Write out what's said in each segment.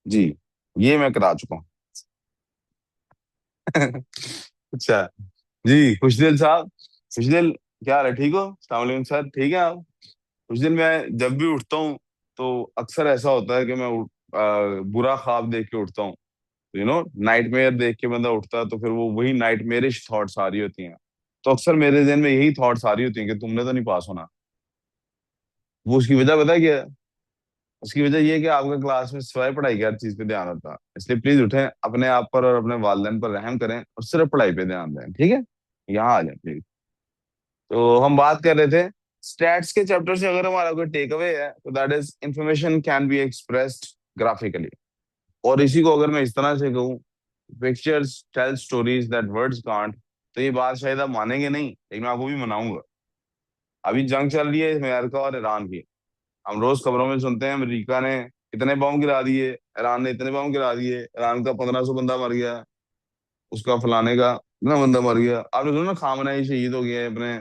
जी, ये मैं करा चुका हूँ। अच्छा। जी खुशदिल साहब, खुशदिल, क्या हाल है, ठीक हो? अस्सलाम वालेकुम सर, ठीक है आप? खुशदिल, मैं जब भी उठता हूँ तो अक्सर ऐसा होता है कि मैं बुरा ख्वाब देख के उठता हूँ। नाइटमेयर देख के बंदा उठता है तो फिर वो वही नाइटमेरिश थॉट्स आ रही होती हैं। तो अक्सर मेरे जहन में यही थॉट्स आ रही होती हैं कि तुमने तो नहीं पास होना। वो उसकी वजह पता है क्या है? उसकी वजह ये है कि आपका क्लास में सिवाय पढ़ाई के हर चीज पे ध्यान होता है। इसलिए प्लीज उठें, अपने आप पर और अपने वालिदैन पर रहम करें और सिर्फ पढ़ाई पे ध्यान दें, ठीक है? यहाँ आ जाए प्लीज। तो हम बात कर रहे थे स्टैट्स के चैप्टर से। अगर हमारा कोई टेक अवे है तो that is information can be expressed graphically. और इसी को अगर मैं इस तरह से कहूँ, pictures tell stories that words can't, तो ये बात शायद आप मानेंगे नहीं, लेकिन मैं आपको भी मनाऊंगा। अभी जंग चल रही है अमेरिका और ईरान की। हम रोज खबरों में सुनते हैं अमेरिका ने इतने बम गिरा दिए, ईरान ने इतने बम गिरा दिए, ईरान का 1500 बंदा मर गया, उसका फलाने का इतना बंदा मर गया। आपने सुना ना, खामनाई शहीद हो गया अपने,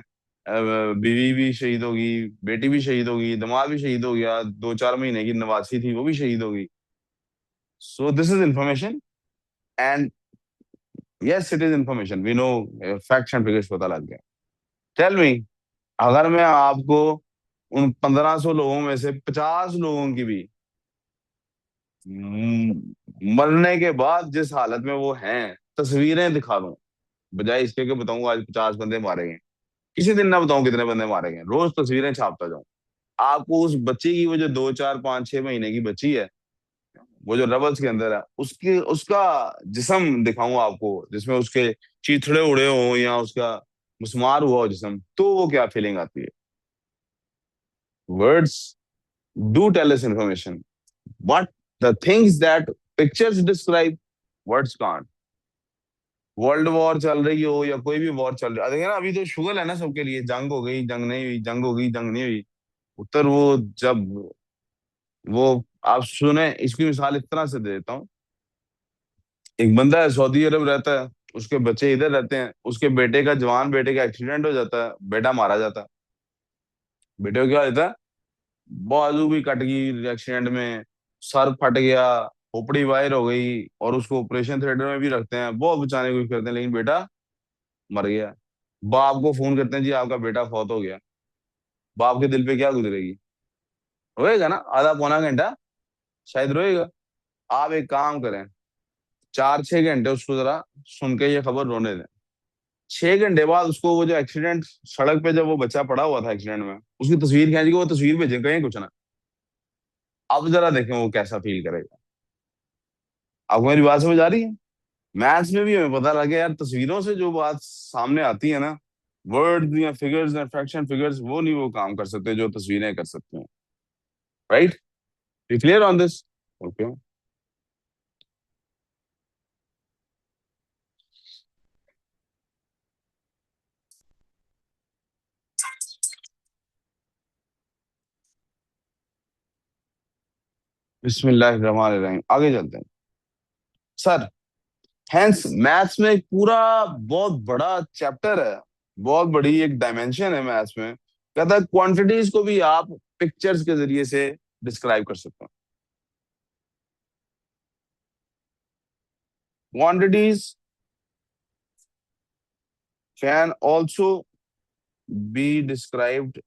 बीवी भी शहीद होगी, बेटी भी शहीद होगी, दामाद भी शहीद हो गया, 2-4 महीने की नवासी थी वो भी शहीद होगी। So this is information, and yes it is information, we know, facts and figures पता लग गया। टेल मी, अगर मैं आपको उन 1500 लोगों में से 50 लोगों की भी मरने के बाद जिस हालत में वो हैं तस्वीरें दिखा दूं, बजाय इसके कि बताऊंगा आज 50 बंदे मारे गए, किसी दिन ना बताऊं कितने बंदे मारे गए, रोज तस्वीरें छापता जाऊं, आपको उस बच्ची की, वो जो 2-4-5-6 महीने की बच्ची है, वो जो रबल्स के अंदर है, उसकी उसका जिस्म दिखाऊं आपको, जिसमें उसके चीथड़े उड़े हो या उसका मुस्मार हुआ हो जिस्म, तो वो क्या फीलिंग आती है? Words do tell us information, but the things that pictures describe, words can't. World war चल रही हो या कोई भी वॉर चल रही है, देखिए ना, अभी तो शुगल है ना सबके लिए, जंग हो गई, जंग नहीं हुई, जंग हो गई, जंग नहीं हुई। उत्तर वो, जब वो, आप सुने, इसकी मिसाल इस तरह से दे देता हूँ। एक बंदा है, सऊदी अरब रहता है, उसके बच्चे इधर रहते हैं, उसके बेटे का, जवान बेटे का एक्सीडेंट हो जाता है, बेटा मारा जाता है। बेटे को क्या हो जाता है? बाजू भी कट गई एक्सीडेंट में, सर फट गया, खोपड़ी वायर हो गई, और उसको ऑपरेशन थिएटर में भी रखते हैं, बहुत बचाने की कोशिश करते हैं, लेकिन बेटा मर गया। बाप को फोन करते हैं, जी आपका बेटा फौत हो गया। बाप के दिल पे क्या गुजरेगी? रोएगा ना, आधा पौना घंटा शायद रोएगा। आप एक काम करें, 4-6 घंटे उसको जरा सुन के ये खबर रोने दें। 6 घंटे बाद उसको, वो जो एक्सीडेंट, सड़क पे जब वो बच्चा पड़ा हुआ था एक्सीडेंट में, उसकी तस्वीर खींच के वो तस्वीर भेजें, कहीं कुछ ना। अब जरा देखें वो कैसा फील करेगा। आपको मेरी बात समझ आ रही है? मैथ्स में भी हमें पता लगे यार, तस्वीरों से जो बात सामने आती है ना, वर्ड या फिगर्स या फ्रैक्शन फिगर्स, वो नहीं वो काम कर सकते जो तस्वीरें कर सकते हैं। Right? You clear on this? Okay. बिस्मिल्लाहिर्रहमानिर्रहीम, आगे चलते हैं सर। हेंस मैथ्स में एक पूरा बहुत बड़ा चैप्टर है, बहुत बड़ी एक डायमेंशन है मैथ्स में, कहता है क्वांटिटीज को भी आप पिक्चर्स के जरिए से डिस्क्राइब कर सकते हो। Quantities can also be described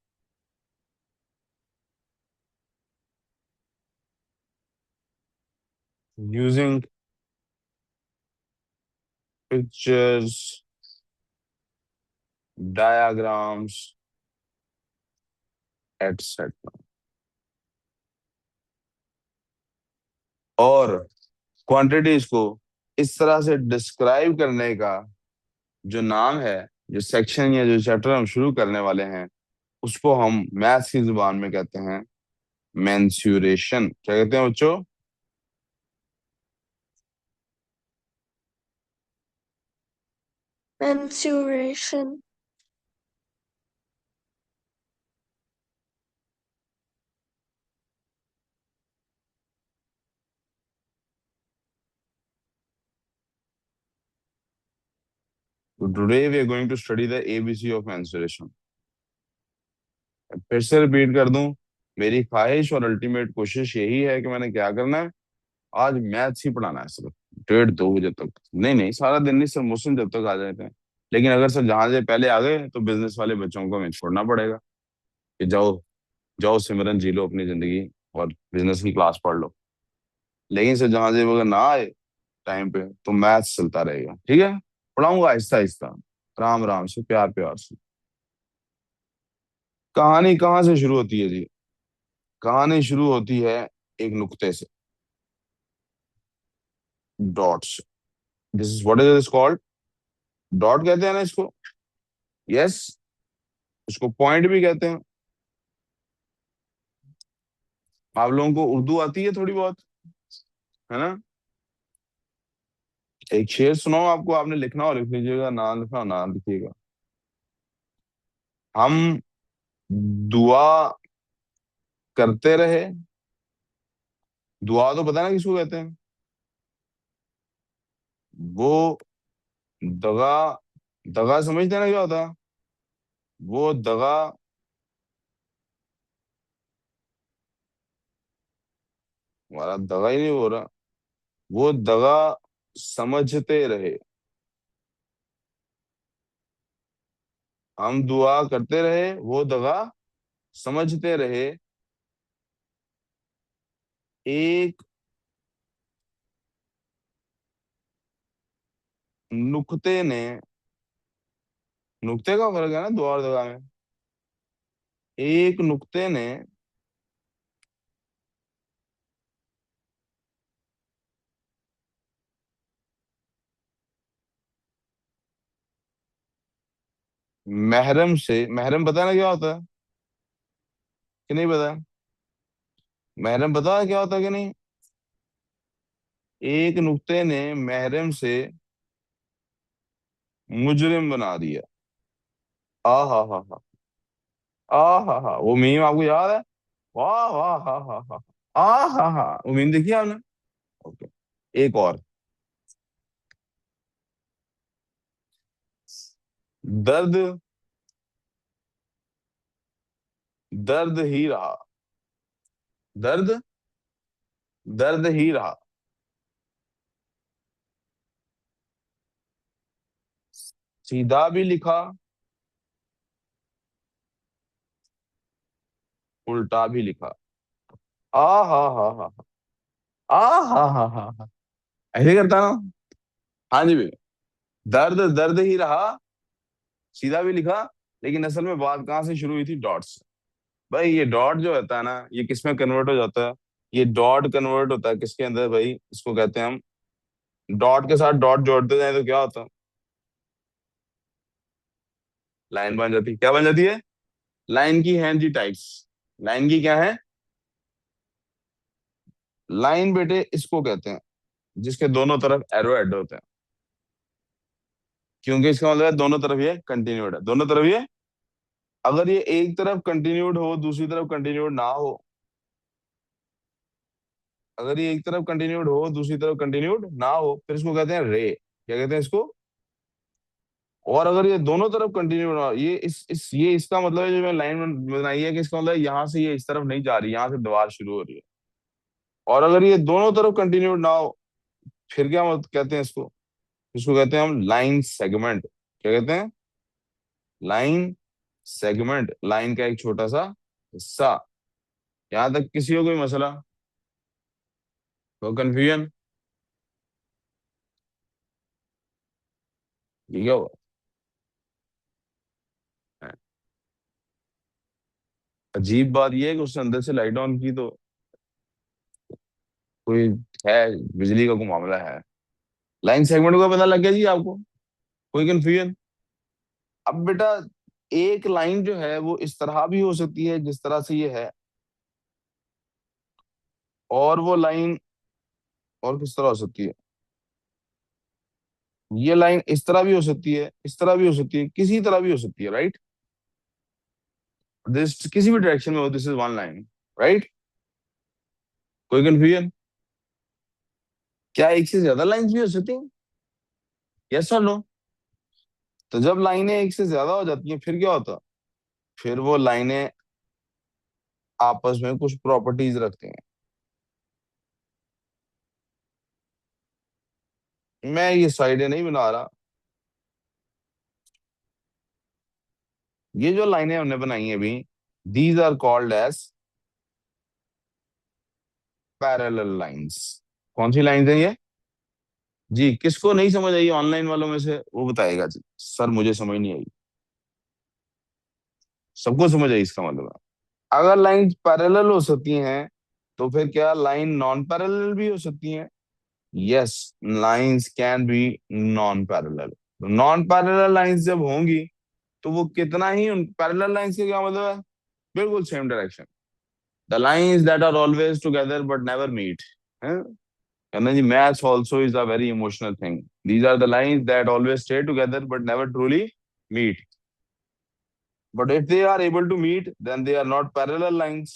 using pictures, diagrams, etcetera. और क्वांटिटीज को इस तरह से डिस्क्राइब करने का जो नाम है, जो सेक्शन या जो चैप्टर हम शुरू करने वाले हैं, उसको हम मैथ्स की जुबान में कहते हैं मेंसुरेशन। क्या कहते हैं बच्चों? Mensuration. Today we are going to study the ABC of mensuration. फिर से रिपीट कर दूं, मेरी ख्वाहिश और अल्टीमेट कोशिश यही है कि मैंने क्या करना है, आज मैथ्स ही पढ़ाना है सिर्फ 1:30-2 बजे तक। नहीं नहीं, सारा दिन नहीं, सर मोशन जब तक आ जाते हैं। लेकिन अगर सर जहां से पहले आ गए तो बिजनेस वाले बच्चों को हमें छोड़ना पड़ेगा कि जाओ, जाओ सिमरन जी लो अपनी जिंदगी और बिजनेस की क्लास पढ़ लो। लेकिन सर जहां से अगर ना आए टाइम पे तो मैथ्स चलता रहेगा, ठीक है। पढ़ाऊंगा आहिस्ता आहिस्ता, राम राम से, प्यार प्यार से। कहानी कहाँ से शुरू होती है जी? कहानी शुरू होती है एक नुक्ते से, dots. This is what is this called? Dot कहते हैं ना इसको। यस, इसको पॉइंट भी कहते हैं। आप लोगों को उर्दू आती है थोड़ी बहुत, है ना? एक शेर सुनाओ आपको, आपने लिखना हो लिख लीजिएगा, ना लिखना हो ना लिखिएगा। हम दुआ करते रहे। दुआ तो पता है ना किसको कहते हैं? वो दगा, दगा समझते हैं ना क्या होता है? वो दगा, हमारा दगा ही नहीं हो रहा। वो दगा समझते रहे। हम दुआ करते रहे, वो दगा समझते रहे। एक नुक्ते ने, नुक्ते का फर्क है ना दुआ और दगा में। एक नुक्ते ने महरम से, महरम पता है ना क्या होता है कि नहीं पता? महरम पता है क्या होता है कि नहीं? एक नुक्ते ने महरम से मुजरिम बना दिया। आ हा हा हा, आ हा हा, वो मीम आपको याद है? वाह वाह हा हा हा, आ हा हा, वो मीम देखी आपने? ओके, एक और। दर्द, दर्द ही रहा। दर्द, दर्द ही रहा। सीधा भी लिखा, उल्टा भी लिखा। आ हा हा हा, आ हा हा हा हा, ऐसे करता ना? हाँ जी भैया। दर्द दर्द ही रहा, सीधा भी लिखा। लेकिन असल में बात कहाँ से शुरू हुई थी? डॉट से। भाई ये डॉट जो होता है ना, ये किस में कन्वर्ट हो जाता है? ये डॉट कन्वर्ट होता है किसके अंदर भाई? इसको कहते हैं हम, डॉट के साथ डॉट जोड़ते जाए तो क्या होता है? लाइन बन जाती है। क्या बन जाती है? लाइन की हैं जी टाइप्स। लाइन की क्या है? लाइन बेटे इसको कहते हैं जिसके दोनों तरफ एरो हेड होते हैं। क्योंकि इसका मतलब है दोनों तरफ ये कंटिन्यूड है, दोनों तरफ ये। अगर ये एक तरफ कंटिन्यूड हो, दूसरी तरफ कंटिन्यूड ना हो, अगर ये एक तरफ कंटिन्यूड हो दूसरी तरफ कंटिन्यूड ना हो, फिर इसको कहते हैं रे। क्या कहते हैं इसको? और अगर ये दोनों तरफ कंटिन्यूड ना हो, ये इस ये इसका मतलब है, जो मैं लाइन बनाई है कि इसका मतलब है यहाँ से ये इस तरफ नहीं जा रही, यहाँ से दीवार शुरू हो रही है। और अगर ये दोनों तरफ कंटिन्यूड ना हो, फिर क्या कहते हैं इसको? इसको कहते हैं हम लाइन सेगमेंट। क्या कहते हैं? लाइन सेगमेंट, लाइन का एक छोटा सा हिस्सा। यहां तक किसी को कोई मसला, कोई कंफ्यूजन? ठीक है। अजीब बात यह है कि उसने अंदर से लाइट ऑन की तो कोई है, बिजली का कोई मामला है। लाइन सेगमेंट का पता लग गया जी आपको? कोई कंफ्यूजन? अब बेटा, एक लाइन जो है वो इस तरह भी हो सकती है जिस तरह से ये है, और वो लाइन और किस तरह हो सकती है? ये लाइन इस तरह भी हो सकती है, इस तरह भी हो सकती है, किसी तरह भी हो सकती है, राइट? दिस किसी भी डायरेक्शन में हो, this is one line, right? कोई कंफ्यूजन? क्या एक से ज्यादा लाइंस भी हो सकती हैं? यस और नो? तो जब लाइनें एक से ज्यादा हो जाती हैं फिर क्या होता? फिर वो लाइनें आपस में कुछ प्रॉपर्टीज रखते हैं। मैं ये साइडें नहीं बना रहा। ये जो लाइनें हमने बनाई हैं अभी, these are called as parallel lines. कौन सी लाइंस हैं ये? जी, किसको नहीं समझ आई ऑनलाइन वालों में से वो बताएगा जी। सर मुझे समझ नहीं आई। सबको समझ आई इसका मतलब है। अगर लाइन पैरेलल हो सकती हैं तो फिर क्या लाइन नॉन पैरेलल भी हो सकती हैं? Yes, lines can be non parallel. Non parallel lines जब होंगी तो वो कितना ही उन पैरेलल लाइंस के क्या मतलब है? बिल्कुल same direction. The lines that are always together but never meet. कहना जी, maths also is a very emotional thing. These are the lines that always stay together but never truly meet. But if they are able to meet, then they are not parallel lines.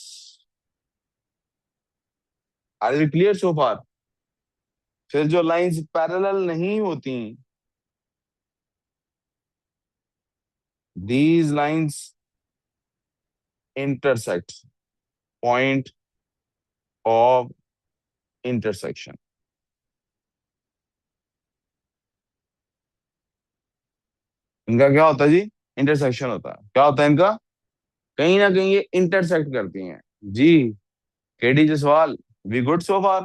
Are we clear so far? फिर जो lines parallel नहीं होती, these lines intersect, point of intersection। इनका क्या होता है जी? Intersection होता है। क्या होता है इनका? कहीं ना कहीं ये इंटरसेक्ट करती हैं जी। KD Jaswal, we good so far?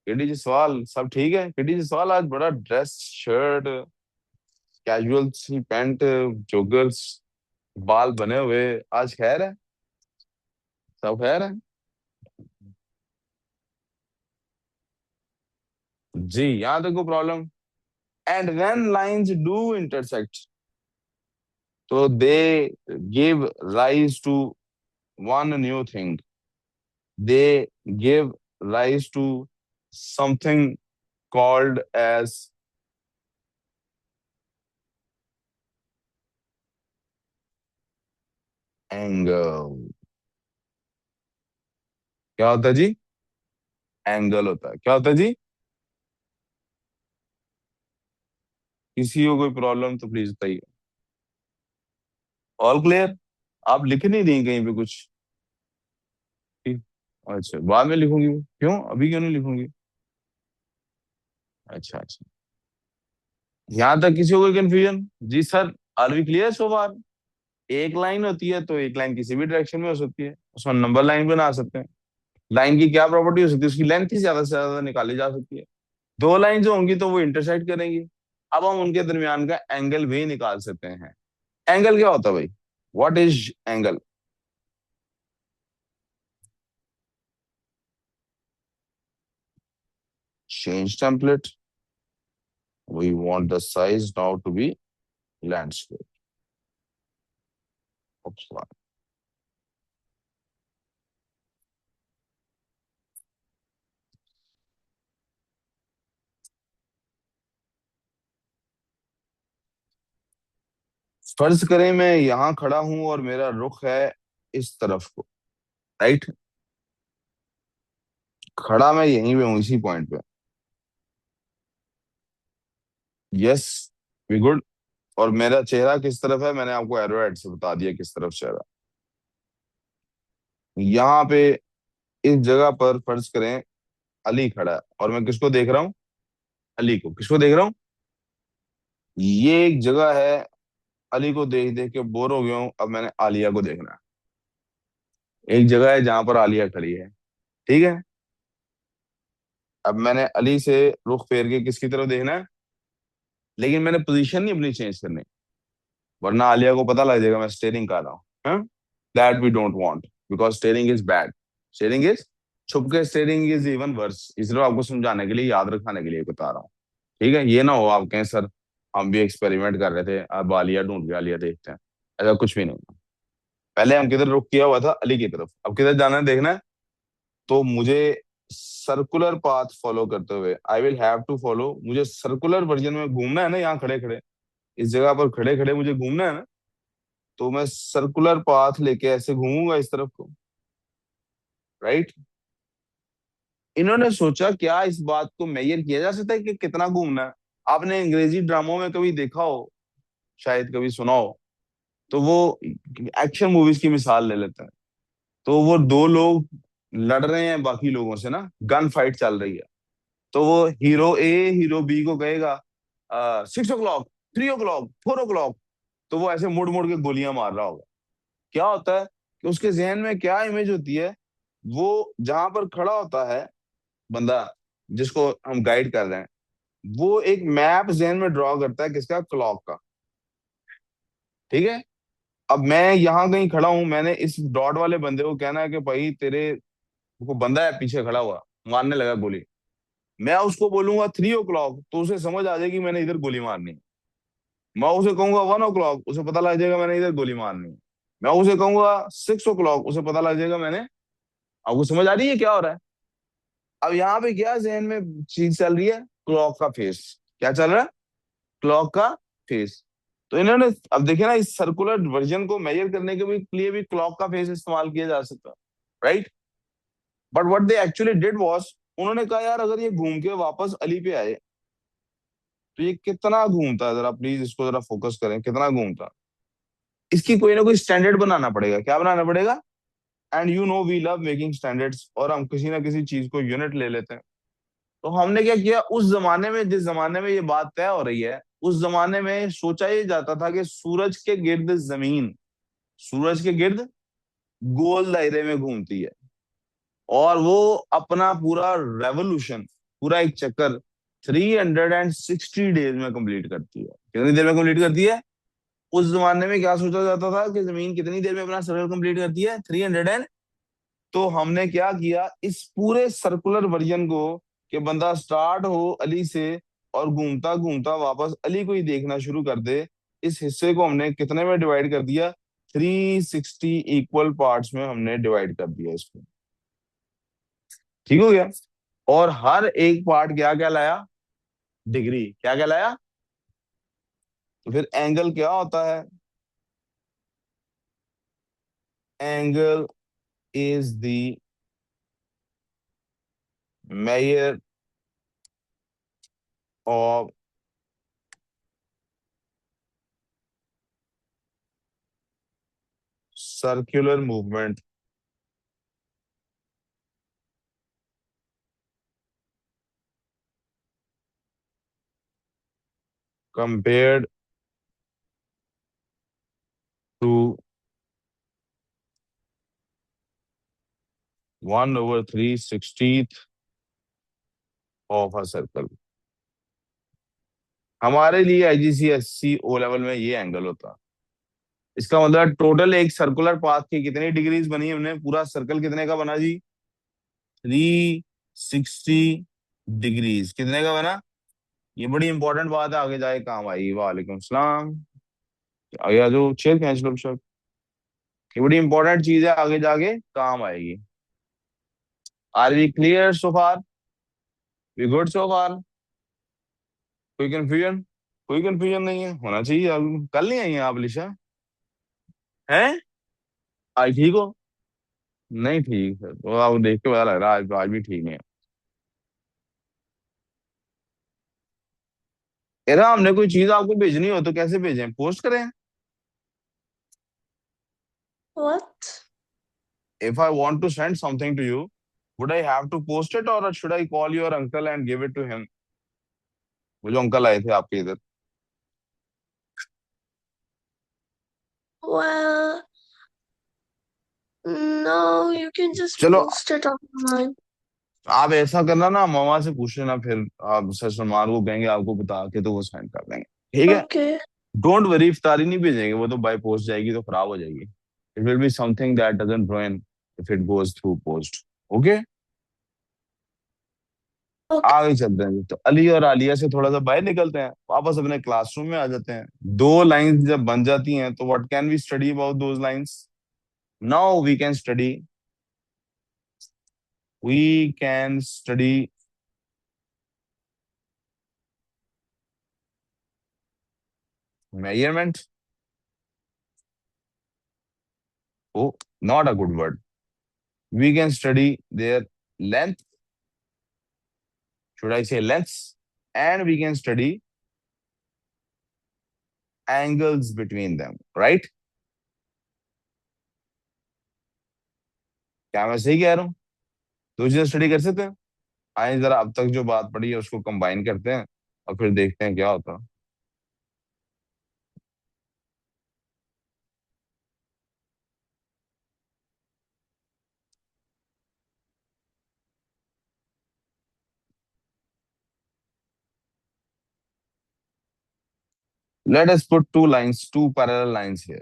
KD Jaswal सब ठीक है? केडी जसवाल आज बड़ा ड्रेस, शर्ट, कैजुअल सी पैंट, जोगर्स, बाल बने हुए, आज खैर है? सब खैर है? जी, यहाँ तक को problem. And when lines do intersect तो they give rise to one new thing. They give rise to something called as angle. क्या होता है जी? एंगल होता है। क्या होता है जी? किसी को कोई प्रॉब्लम तो प्लीज बताइए। All clear? आप लिख नहीं रही कहीं पे कुछ? ठीक। अच्छा, बाद में लिखूंगी वो। क्यों, अभी क्यों नहीं लिखूंगी? अच्छा अच्छा। यहाँ तक किसी को कोई कंफ्यूजन जी sir? Are we clear so far? एक लाइन होती है तो एक लाइन किसी भी डायरेक्शन में हो सकती है, उसमें नंबर लाइन बना सकते हैं। लाइन की क्या प्रॉपर्टी हो सकती है? उसकी लेंथ ही ज्यादा से ज्यादा निकाली जा सकती है। दो लाइन जो होंगी तो वो इंटरसेक्ट करेंगी। अब हम उनके दरमियान का एंगल भी निकाल सकते हैं। एंगल क्या होता है भाई? What is angle? Change template. We want the size now to be landscape. फर्ज करें मैं यहां खड़ा हूं और मेरा रुख है इस तरफ को, राइट? खड़ा मैं यहीं पे हूं, इसी पॉइंट पे। Yes, we good. और मेरा चेहरा किस तरफ है? मैंने आपको एरो हेड से बता दिया किस तरफ चेहरा। यहाँ पे इस जगह पर फर्ज करें अली खड़ा है और मैं किसको देख रहा हूँ? अली को। किसको देख रहा हूँ? ये एक जगह है। अली को देख देख के बोर हो गया हूँ, अब मैंने आलिया को देखना है। एक जगह है जहां पर आलिया खड़ी है, ठीक है? अब मैंने अली से रुख फेर के किसकी तरफ देखना है? लेकिन मैंने पोजीशन नहीं अपनी चेंज करनी, वरना आलिया को पता लग जाएगा मैं स्टेयरिंग कर रहा हूँ। That we don't want, because staring is bad. Staring is, छुप के स्टेयरिंग इज इवन वर्स। इसलिए आपको समझाने के लिए, याद रखाने के लिए बता रहा हूँ। ठीक है, ये ना हो आप कहें सर हम भी एक्सपेरिमेंट कर रहे थे, अब आलिया ढूंढ के आलिया देखते हैं। ऐसा कुछ भी नहीं। पहले हम किधर रुक किया हुआ था? अली की तरफ। अब किधर जाना है देखना है। तो मुझे सर्कुलर पाथ फॉलो करते हुए, I will have to follow, मुझे सर्कुलर वर्जन में घूमना है ना, यहाँ खड़े खड़े इस जगह पर खड़े खड़े मुझे घूमना है ना। तो मैं सर्कुलर पाथ लेके ऐसे घूमूंगा इस तरफ को, राइट? इन्होंने सोचा क्या इस बात को मेजर किया जा सकता है कि कितना घूमना है? आपने अंग्रेजी ड्रामों में कभी देखा हो, शायद कभी सुना हो, तो वो एक्शन मूवीज की मिसाल ले लेते हैं। तो वो दो लोग लड़ रहे हैं बाकी लोगों से ना, गन फाइट चल रही है। तो वो हीरो ए हीरो बी को कहेगा 6 o'clock, 3 o'clock, 4 o'clock। तो वो ऐसे मुड़ मुड़ के गोलियां मार रहा होगा। क्या होता है कि उसके जहन में क्या इमेज होती है, वो जहां पर खड़ा होता है बंदा जिसको हम गाइड कर रहे हैं, वो एक मैप जहन में ड्रॉ करता है, किसका, क्लॉक का। ठीक है। अब मैं यहाँ कहीं खड़ा हूं, मैंने इस डॉट वाले बंदे को कहना है कि भाई तेरे को बंदा है पीछे खड़ा हुआ, मारने लगा गोली। मैं उसको बोलूंगा 3 o'clock, तो उसे समझ आ जाएगी मैंने इधर गोली मारनी है। मैं उसे कहूंगा 1 o'clock, उसे पता लग जाएगा मैंने इधर गोली मारनी है। मैं उसे कहूंगा 6 o'clock, उसे पता लग जाएगा मैंने। आपको समझ आ रही है क्या हो रहा है? अब यहाँ पे क्या जहन में चीज चल रही है, क्लॉक का फेस। क्या चल रहा है? क्लॉक का फेस। तो इन्होंने, अब देखिए ना, इस सर्कुलर वर्जन को मेजर करने के लिए भी क्लॉक का फेस इस्तेमाल किया जा सकता है, right. But what they actually did was, उन्होंने कहा यार अगर ये घूम के वापस अली पे आए तो ये कितना घूमता है, जरा प्लीज इसको जरा फोकस करें, कितना घूमता। इसकी कोई ना कोई स्टैंडर्ड बनाना पड़ेगा। क्या बनाना पड़ेगा? And you know we love making standards, और हम किसी ना किसी चीज को यूनिट ले लेते हैं। तो हमने क्या किया, उस जमाने में, जिस जमाने में ये बात तय हो रही है, उस जमाने में सोचा ये जाता था कि सूरज के गिर्द जमीन, सूरज के गिर्द गोल दायरे में घूमती है, और वो अपना पूरा रेवोल्यूशन, पूरा एक चक्कर 360 डेज में कंप्लीट करती है। कितनी देर में कंप्लीट करती है? उस जमाने में क्या सोचा जाता था कि जमीन कितनी देर में अपना सर्कल कंप्लीट करती है? 300। तो हमने क्या किया, इस पूरे सर्कुलर वर्जन को, कि बंदा स्टार्ट हो अली से और घूमता घूमता वापस अली को ही देखना शुरू कर दे, इस हिस्से को हमने कितने में डिवाइड कर दिया? 360 इक्वल पार्ट्स में हमने डिवाइड कर दिया इसको। ठीक हो गया। और हर एक पार्ट क्या क्या लाया? डिग्री। क्या क्या लाया? तो फिर एंगल क्या होता है? Angle is the measure of circular movement compared to 1/360 of a circle. हमारे लिए IGCSE ओ लेवल में ये एंगल होता। इसका मतलब टोटल एक सर्कुलर पाथ की कितनी डिग्रीज बनी हमने, पूरा सर्कल कितने का बना जी? 360 डिग्रीज। कितने का बना? ये बड़ी इंपॉर्टेंट बात है, आगे जाके काम आएगी। वालेकुम सलाम। या जो चेयर खींच लो शक, ये बड़ी इंपॉर्टेंट चीज है, आगे जाके काम आएगी। Are we clear so far? We good so far? कोई कंफ्यूजन? कोई कंफ्यूजन नहीं है, होना चाहिए। अब कल नहीं आई हैं आप लिशा? हैं? आज ठीक हो? नहीं ठीक है तो आप देख के पता लग रहा है आज भी ठीक नहीं है। यार हमने कोई चीज आपको भेजनी हो तो कैसे भेजें, पोस्ट करें? What? If I want to send something to you, would I have to post it और should I call your uncle and give it to him? वो जो अंकल आए थे आपके इधर। Well, no, you can just चलो, post it online. आप ऐसा करना ना, मामा से पूछ लेना, फिर आप सर सलमान को कहेंगे आपको बता के तो वो सेंड कर देंगे। ठीक है। Okay. डोंट वरी, इफ्तारी नहीं भेजेंगे, वो तो बाय पोस्ट जाएगी तो खराब हो जाएगी। It will be something that doesn't ruin if it goes through post. Okay. Okay. आगे चलते हैं तो अली और आलिया से थोड़ा सा बाहर निकलते हैं, वापस अपने क्लासरूम में आ जाते हैं। दो लाइंस जब बन जाती हैं तो what can we study about those lines? Now we can study measurement. Oh, not a good word. We can study their length, should I say lengths, and we can study angles between them, right? क्या मैं सही कह रहा हूँ? दो चीजें study कर सकते हैं। आइए जरा अब तक जो बात पड़ी है उसको कंबाइन करते हैं और फिर देखते हैं क्या होता है। Let us put two lines, two parallel lines here.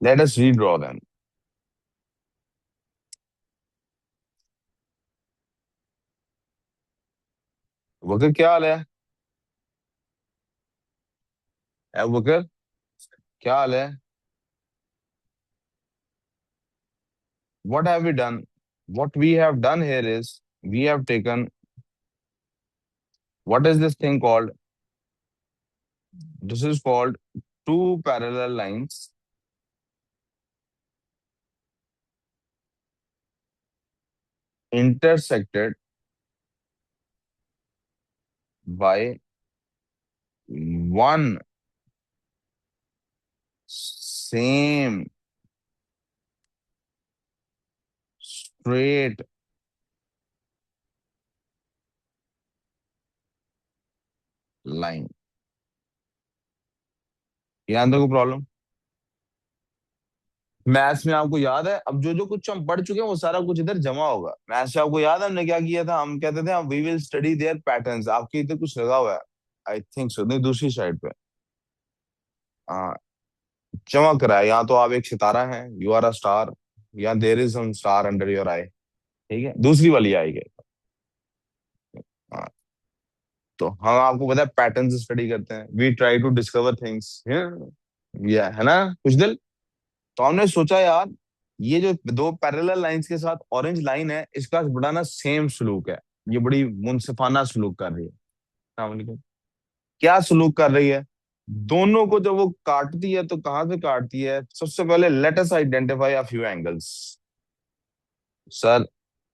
Let us redraw them. Walker क्या हाल है? वकर क्या हाल है? What have we done? What we have done here is we have taken, what is this thing called? This is called two parallel lines intersected by one same straight line. ये अंदर को problem. Maths में आपको याद है, अब जो जो कुछ हम पढ़ चुके हैं वो सारा कुछ इधर जमा होगा। मैथ्स से आपको याद है हमने क्या किया था? हम कहते थे we will study their patterns. आपके इधर कुछ लगा हुआ है, आई थिंक सो, नहीं दूसरी साइड पे। हाँ, चमक रहा है। या तो आप एक सितारा हैं, यू आर अ स्टार, या there is some star under your eye. ठीक है, दूसरी वाली आएगी। हाँ, तो हम आपको पता है पैटर्न्स स्टडी करते हैं, we try to discover things. ये है ना कुछ दिल। तो हमने सोचा यार, ये जो दो पैरेलल लाइंस के साथ ऑरेंज लाइन है, इसका बड़ा ना सेम सलूक है। ये बड़ी मुनसिफाना सलूक कर रही है। अस्सलाम वालेकुम। क्या सलूक कर रही है? दोनों को जब वो काटती है तो कहां से काटती है? सबसे पहले let us identify a few angles. Sir,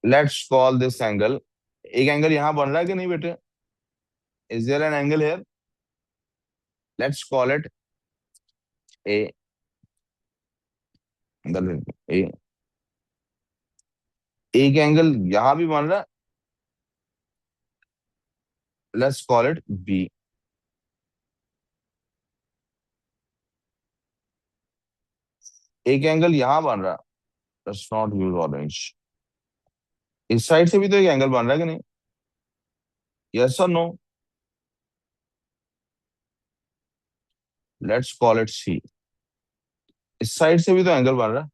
let's call this angle. एक एंगल यहां बन रहा है कि नहीं बेटे? Is there an angle here? Let's call it A. A. एक एंगल यहां भी बन रहा है, लेट्स कॉल इट बी। एक एंगल यहां बन रहा है, लेट्स नॉट यूज ऑरेंज। इस साइड से भी तो एक एंगल बन रहा है कि नहीं? यस और नो? लेट्स कॉल इट सी। इस साइड से भी तो एंगल बन रहा है,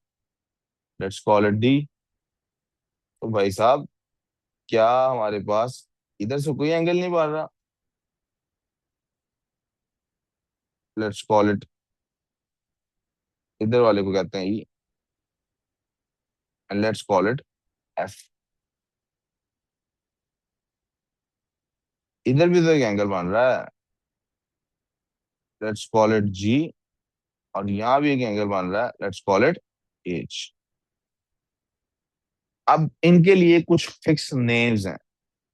लेट्स कॉल इट डी। तो भाई साहब, क्या हमारे पास इधर से कोई एंगल नहीं बन रहा? लेट्स कॉल इट, इधर वाले को कहते हैं E, and let's call it F. इधर भी तो एक एंगल बन रहा है, लेट्स कॉल इट जी। और यहाँ भी एक एंगल बन रहा है, लेट्स कॉल इट एच। अब इनके लिए कुछ फिक्स नेम्स हैं,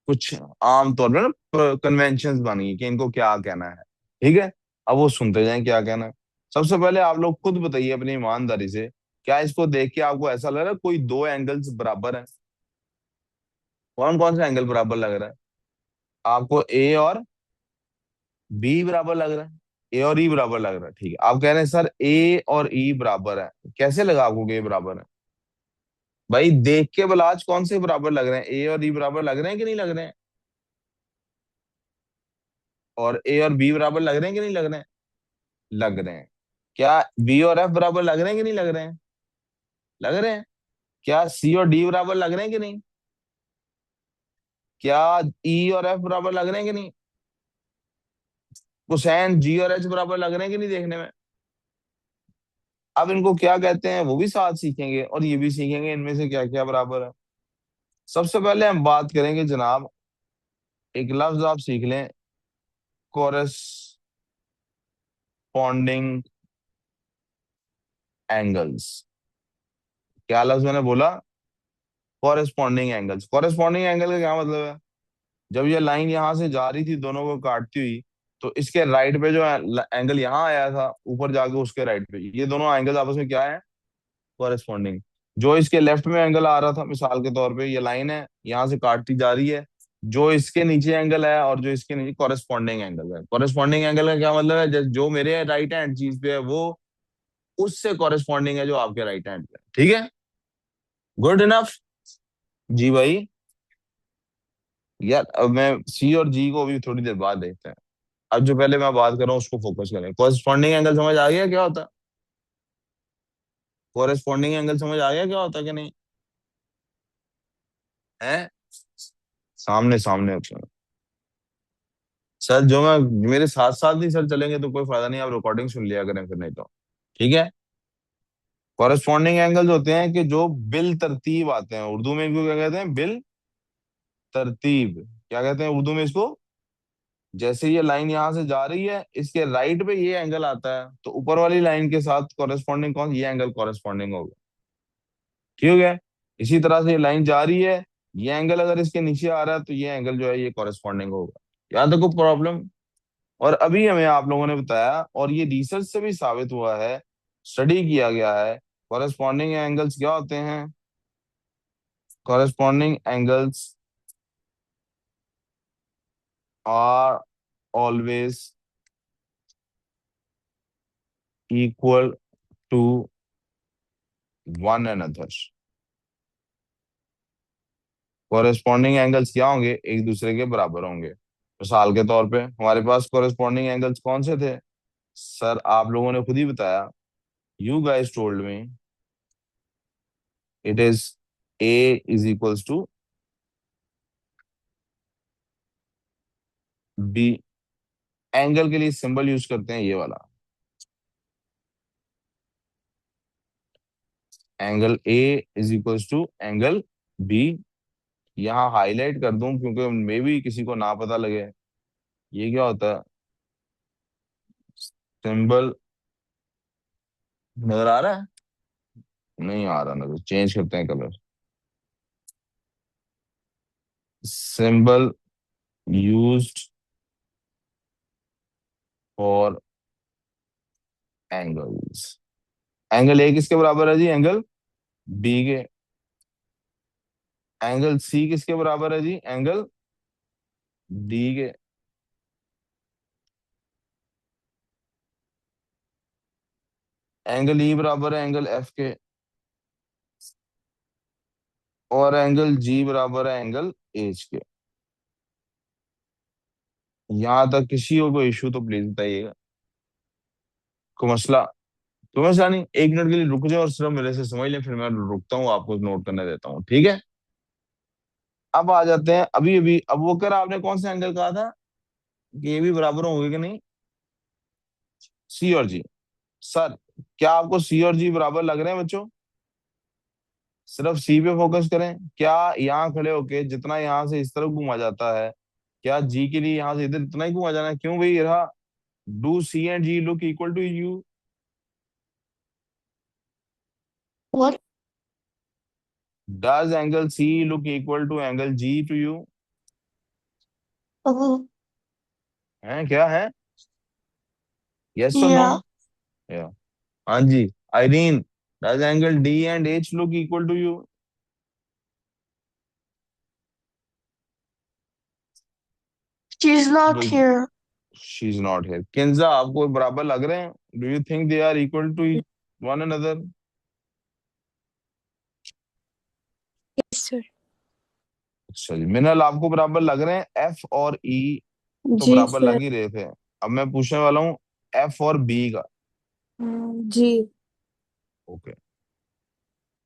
कुछ आमतौर पर ना कन्वेंशन बनी है कि इनको क्या कहना है। ठीक है, अब वो सुनते जाएं क्या कहना है। सबसे पहले आप लोग खुद बताइए अपनी ईमानदारी से, क्या इसको देख के आपको ऐसा लग रहा है कोई दो एंगल्स बराबर हैं? कौन कौन सा एंगल बराबर लग रहा है आपको? ए और बी बराबर लग रहा है, ए और ई बराबर लग रहा है। ठीक है, आप कह रहे हैं सर ए और ई बराबर है। कैसे लगा आपको ए बराबर है? भाई देख के बोला, आज कौन से बराबर लग रहे हैं? ए और ई बराबर लग रहे हैं कि नहीं लग रहे हैं? और ए और बी बराबर लग रहे हैं कि नहीं लग रहे हैं? लग रहे हैं। क्या बी और एफ बराबर लग रहे हैं कि नहीं लग रहे हैं? लग रहे हैं। क्या सी और डी बराबर लग रहे हैं कि नहीं? क्या ई और एफ बराबर लग रहे हैं कि नहीं? कोसैन जी और एच बराबर लग रहे हैं कि नहीं देखने में? अब इनको क्या कहते हैं वो भी साथ सीखेंगे और ये भी सीखेंगे इनमें से क्या क्या बराबर है। सबसे पहले हम बात करेंगे जनाब, एक लफ्ज आप सीख लें, कोरस्पॉन्डिंग एंगल्स। क्या लफ्ज मैंने बोला? Corresponding angles. कोरस्पॉन्डिंग एंगल का क्या मतलब है? जब ये लाइन यहां से जा रही थी दोनों को काटती हुई, तो इसके राइट पे जो एंगल यहाँ आया था ऊपर जाके उसके राइट पे, ये दोनों एंगल आपस में क्या है, कॉरेस्पॉन्डिंग। जो इसके लेफ्ट में एंगल आ रहा था मिसाल के तौर पे, ये लाइन है यहाँ से काटती जा रही है, जो इसके नीचे एंगल है और जो इसके नीचे कॉरेस्पॉन्डिंग एंगल है। कॉरेस्पॉन्डिंग एंगल का क्या मतलब है, जो मेरे राइट हैंड चीज पे है वो उससे कॉरेस्पॉन्डिंग है जो आपके राइट हैंड पे है। ठीक है, गुड इनफ। जी भाई। यार अब मैं सी और जी को अभी थोड़ी देर बाद देखते हैं। अब जो पहले मैं बात कर रहा हूँ उसको फोकस करें। कॉरेस्पॉन्डिंग एंगल समझ आ गया क्या होता है? कॉरेस्पॉन्डिंग एंगल समझ आ गया क्या होता है कि नहीं है? सामने सामने होता है। सर जो मैं, मेरे साथ साथ ही सर चलेंगे तो कोई फायदा नहीं, आप रिकॉर्डिंग सुन लिया करें फिर, नहीं तो। ठीक है। कॉरेस्पॉन्डिंग एंगल्स होते हैं कि जो बिल तरतीब आते हैं, उर्दू में इनको क्या कहते हैं, बिल तरतीब। क्या कहते हैं उर्दू में इसको? जैसे ये लाइन यहां से जा रही है, इसके राइट पे ये एंगल आता है, तो ऊपर वाली लाइन के साथ कॉरेस्पॉन्डिंग कौन, ये एंगल कॉरेस्पॉन्डिंग होगा। ठीक है। इसी तरह से ये लाइन जा रही है, ये एंगल अगर इसके नीचे आ रहा है तो ये एंगल जो है ये कॉरेस्पॉन्डिंग होगा। यहाँ तक कोई प्रॉब्लम? और अभी हमें आप लोगों ने बताया, और ये रिसर्च से भी साबित हुआ है, स्टडी किया गया है, कॉरेस्पॉन्डिंग एंगल्स क्या होते हैं? Corresponding angles are always equal to one another. Corresponding angles क्या होंगे, एक दूसरे के बराबर होंगे। मिसाल के तौर पे हमारे पास कॉरेस्पॉन्डिंग एंगल्स कौन से थे? सर आप लोगों ने खुद ही बताया, you guys told me it is A is equals to B. Angle के लिए सिंबल यूज करते हैं ये वाला, angle A is equals to angle B. यहाँ हाईलाइट कर दूं क्योंकि मे भी किसी को ना पता लगे, ये क्या होता है, सिंबल नजर आ रहा है? नहीं आ रहा नजर, चेंज करते हैं colour. Symbol used for angles. Angle A किसके बराबर है जी, एंगल बी के। एंगल सी किसके बराबर है जी, एंगल डी के। एंगल ई बराबर है एंगल एफ के। और एंगल जी बराबर है एंगल एच के। यहां तक किसी को कोई इशू तो प्लीज बताइएगा। कोई मसला? कोई मसला नहीं, एक मिनट के लिए रुक जाओ और सिर्फ मेरे से समझ लें, फिर मैं रुकता हूँ, आपको नोट करने देता हूँ। ठीक है। अब आ जाते हैं अभी अभी, अब वो कर आपने कौन सा एंगल कहा था कि ये भी बराबर होंगे कि नहीं, सी और जी। सर क्या आपको सी और जी बराबर लग रहे हैं बच्चों? सिर्फ सी पे फोकस करें क्या? यहाँ खड़े होके जितना यहाँ से इस तरफ घुमा जाता है, क्या जी के लिए यहाँ से इधर इतना ही घुमा जाना है? क्यों भाई, ये रहा, do C and G look equal to you? What? Does angle C look equal to angle G to you? Oh, है क्या है? यस और नो? yeah. या हाँ जी। Irene, does angle D and H look equal to you? She's not here. She is not here. Kinza आपको बराबर लग रहे हैं? Do you think they are equal to one another? Yes, sir. अच्छा जी। मिनल आपको बराबर लग रहे हैं? एफ और ई तो जी बराबर सर। लग ही रहे थे। अब मैं पूछने वाला हूँ एफ और बी का। जी। Okay.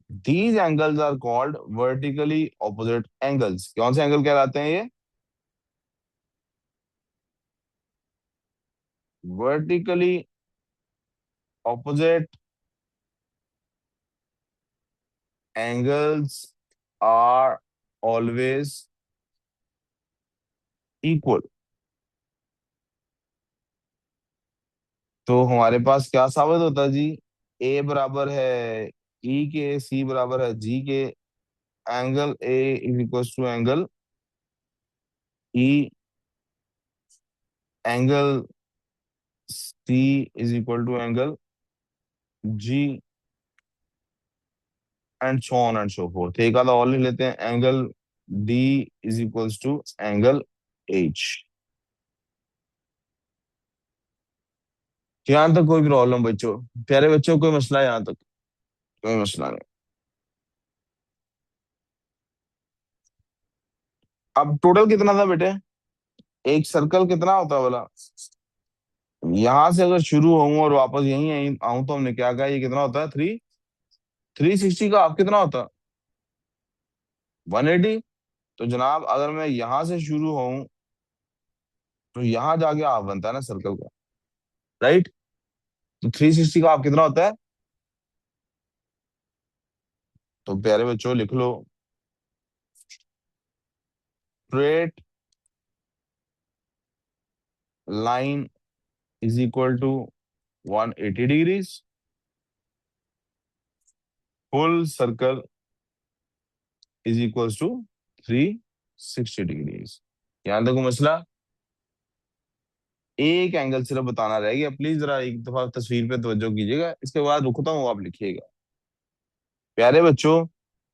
These angles are called vertically opposite angles. कौन से एंगल कहलाते हैं ये? Vertically opposite angles are always equal. तो हमारे पास क्या साबित होता है जी? ए बराबर है ई के, सी बराबर है जी के, angle A is equal to angle E angle C is equal to angle G and so on and so forth. एक आधा और लिख लेते हैं, angle D is equals to angle H. यहाँ तक कोई प्रॉब्लम बच्चों? प्यारे बच्चों कोई मसला है यहाँ तक? कोई मसला नहीं। अब टोटल कितना था बेटे? एक सर्कल कितना होता है बोला? यहां से अगर शुरू होऊं और वापस यहीं आऊं तो हमने क्या कहा, ये कितना होता है? 360 का हाफ कितना होता है? 180। तो जनाब अगर मैं यहां से शुरू होऊं तो यहां जाके हाफ बनता है ना सर्कल का, राइट? तो 360 का हाफ कितना होता है? तो प्यारे बच्चों लिख लो, straight line is equal to 180 degrees, full circle is equal to 360 degrees. यहाँ देखो मसला, एक एंगल सिर्फ बताना रह गया। प्लीज जरा एक दफा तस्वीर पे तवज्जो कीजिएगा, इसके बाद रुकता हूँ, आप लिखिएगा। प्यारे बच्चों,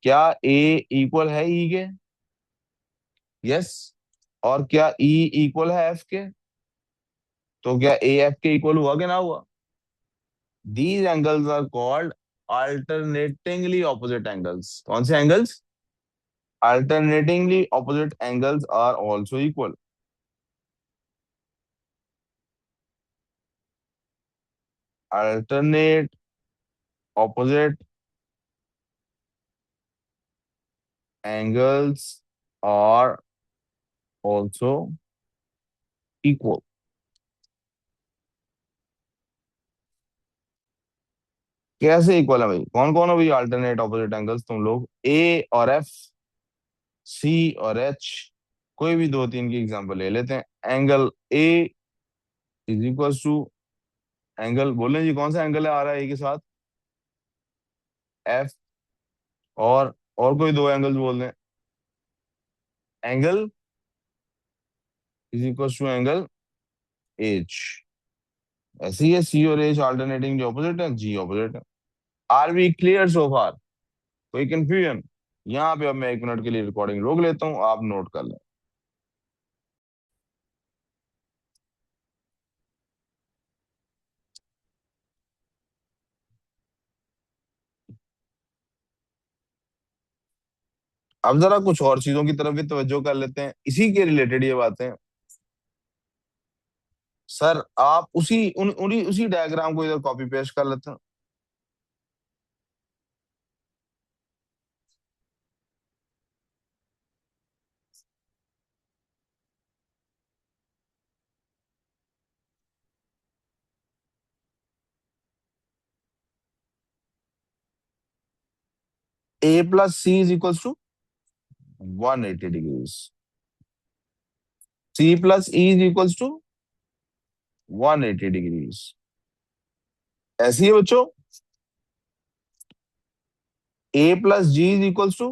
क्या ए इक्वल है ई के? यस। और क्या ई इक्वल है एफ के? तो क्या ए एफ के इक्वल हुआ कि ना हुआ? These angles are called alternatingly opposite angles. कौन से angles? Alternatingly opposite angles are also equal. Alternate opposite angles are also equal. कैसे इक्वल है भाई? कौन कौन है भाई अल्टरनेट ऑपोजिट एंगल्स? तुम लोग ए और एफ, सी और एच, कोई भी दो तीन की एग्जांपल ले लेते हैं। Angle A is equal to angle, बोलें जी कौन सा एंगल है आ रहा है ए के साथ? एफ। और कोई दो एंगल्स बोल दें। Angle is equal to angle H. ऐसे ही है, सी और एच अल्टरनेटिंग जो ऑपोजिट है, जी ऑपोजिट है। Are we clear so far? कोई कंफ्यूजन? यहाँ पे अब मैं 1 मिनट के लिए रिकॉर्डिंग रोक लेता हूँ, आप नोट कर लें। अब जरा कुछ और चीजों की तरफ भी तवज्जो कर लेते हैं, इसी के रिलेटेड ये बातें। सर आप उसी डायग्राम को इधर कॉपी पेस्ट कर लेते हैं। A plus C is equal to 180 degrees. C plus E is equal to 180 degrees. ऐसी है बच्चों। A plus G is equal to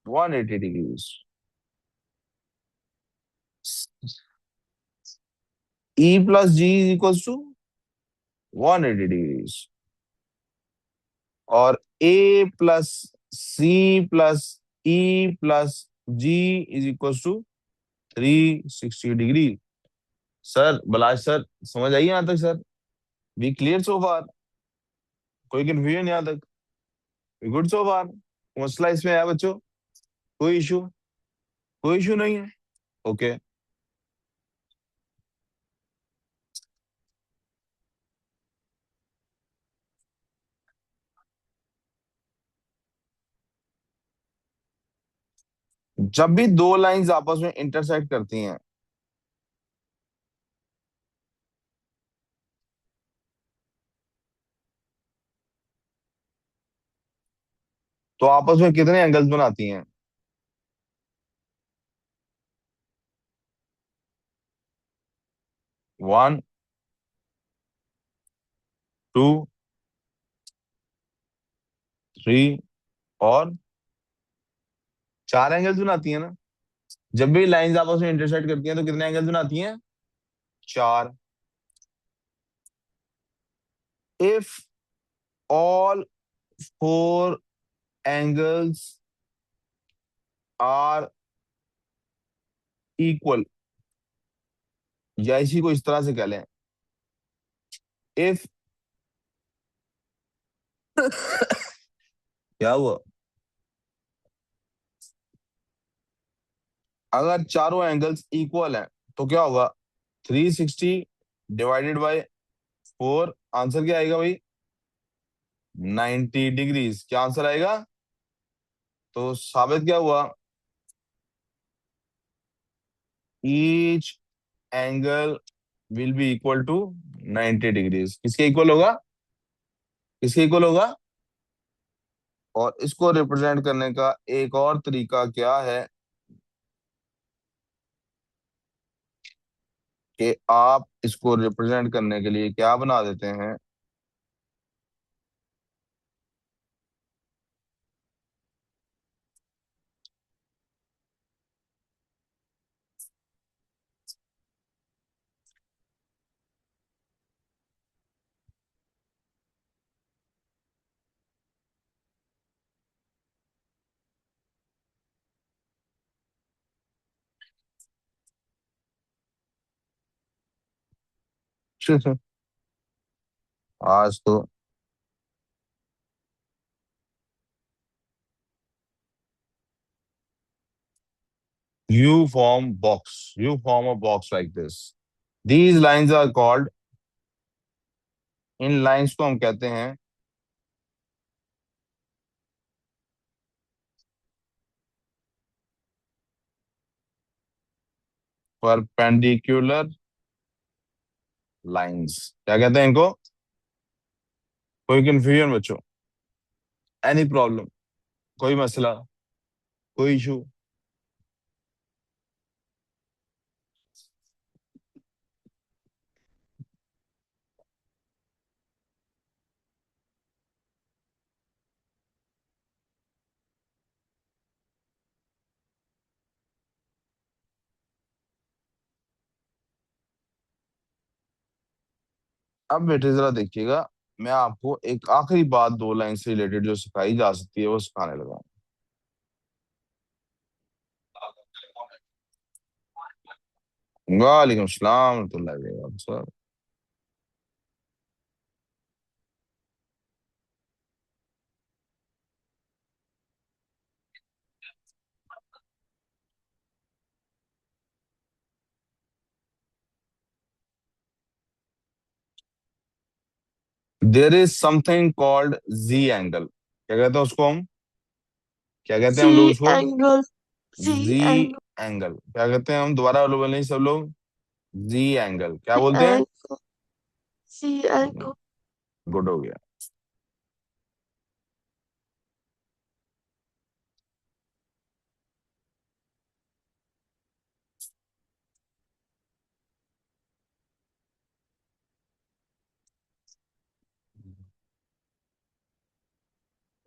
180 degrees. E plus G is equal to 180 degrees. और A plus C plus E plus G is equal to 360 degree. Sir बलाश sir, समझ आई यहाँ तक सर? We clear so far? कोई confusion यहाँ तक? गुड सो फार? मसला इसमें है बच्चों? कोई इशू? कोई इशू नहीं है? ओके। जब भी दो लाइंस आपस में इंटरसेक्ट करती हैं तो आपस में कितने एंगल्स बनाती हैं? 1, 2, 3 और 4 एंगल्स बनाती हैं ना। जब भी लाइंस आपस में इंटरसेक्ट करती हैं तो कितने एंगल्स बनाती हैं? 4, if all 4 angles are equal, या इसी को इस तरह से कह लें, इफ क्या हुआ, अगर चारों एंगल्स इक्वल हैं तो क्या होगा, 360 डिवाइडेड बाय 4, आंसर क्या आएगा भाई, 90 डिग्रीज, क्या आंसर आएगा। तो साबित क्या हुआ, each angle will be equal to 90 degrees, किसके इक्वल होगा, किसके इक्वल होगा। और इसको रिप्रेजेंट करने का एक और तरीका क्या है कि आप इसको रिप्रेजेंट करने के लिए क्या बना देते हैं, आज तो you form a box like this, these lines are called, in lines को हम कहते हैं परपेंडिकुलर लाइंस, क्या कहते हैं इनको, कोई कंफ्यूजन बच्चों, एनी प्रॉब्लम, कोई मसला, कोई इशू। अब बेटे जरा देखिएगा, मैं आपको एक आखिरी बात 2 लाइन से रिलेटेड जो सिखाई जा सकती है वो सिखाने लगा हूं। वालेकुम सलाम रहमतुल्लाहि व बरकातहू। There is something called G angle, क्या कहते हैं उसको हम, क्या कहते हैं हम लोग C उसको, angle. जी C angle. एंगल, क्या कहते हैं हम, दोबारा बोलो नहीं सब लोग, जी एंगल क्या C बोलते हैं। angle. C angle. गुड हो गया।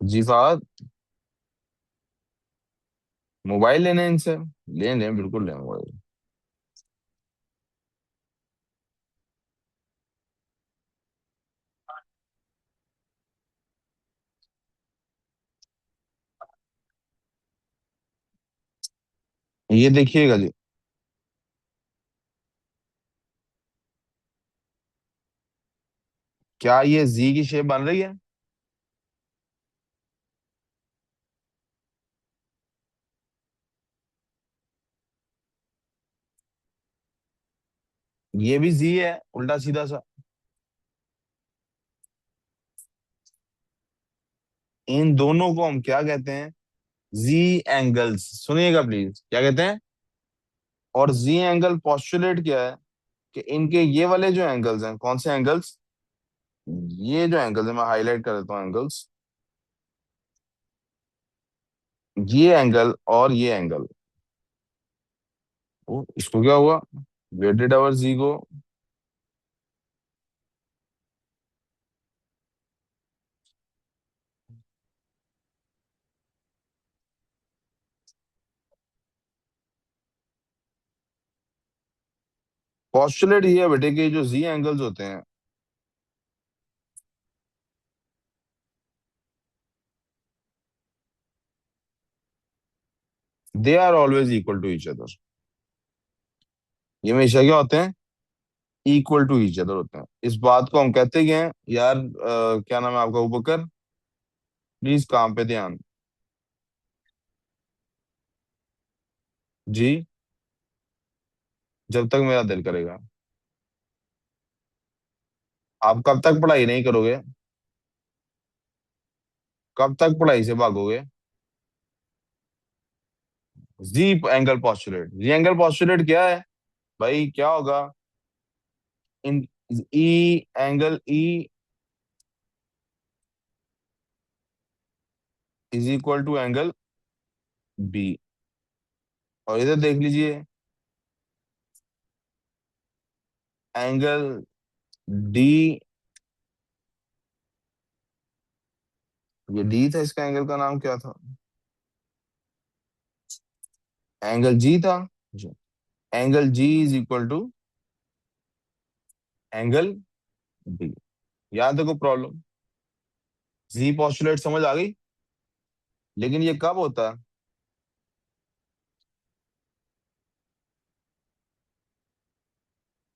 जी साहब, मोबाइल लेने हैं इनसे, ले लें बिल्कुल लें मोबाइल। ये देखिएगा जी, क्या ये जी की शेप बन रही है, ये भी जी है उल्टा सीधा सा। इन दोनों को हम क्या कहते हैं, जी एंगल्स, सुनिएगा प्लीज, क्या कहते हैं। और जी एंगल पॉस्टुलेट क्या है, कि इनके ये वाले जो एंगल्स हैं, कौन से एंगल्स, ये जो एंगल्स है मैं हाईलाइट कर देता हूँ एंगल्स, ये एंगल और ये एंगल, वो इसको क्या हुआ, वेटेड आवर जी को, पॉस्टुलेट ये है बेटे कि जो जी एंगल्स होते हैं they are always equal to each other. ये हमेशा क्या होते हैं? इक्वल टू ईच अदर होते हैं। इस बात को हम कहते हैं यार, क्या नाम है आपका अबूबकर, प्लीज काम पे ध्यान। जी, जब तक मेरा दिल करेगा। आप कब तक पढ़ाई नहीं करोगे? कब तक पढ़ाई से भागोगे? G angle postulate, G angle postulate क्या है भाई? क्या होगा? In E angle E is equal to angle B. और इधर देख लीजिए, एंगल डी, ये डी था, इसका एंगल का नाम क्या था? एंगल जी था। जी। Angle G is equal to angle D. याद देखो प्रॉब्लम, जी पॉस्टुलेट समझ आ गई। लेकिन ये कब होता है?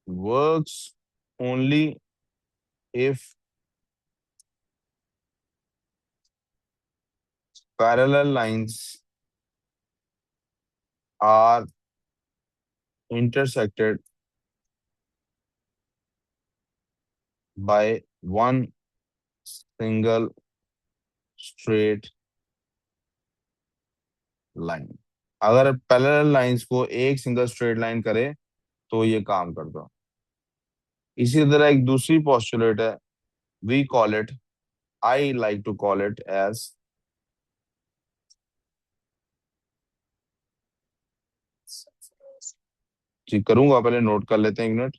Works only if parallel lines are intersected by one single straight line। अगर पैरेलल लाइंस को एक सिंगल स्ट्रेट लाइन करे तो ये काम करता। इसी तरह एक दूसरी पोस्टुलेट है, we call it, I like to call it as, G करूंगा, पहले नोट कर लेते हैं एक minute.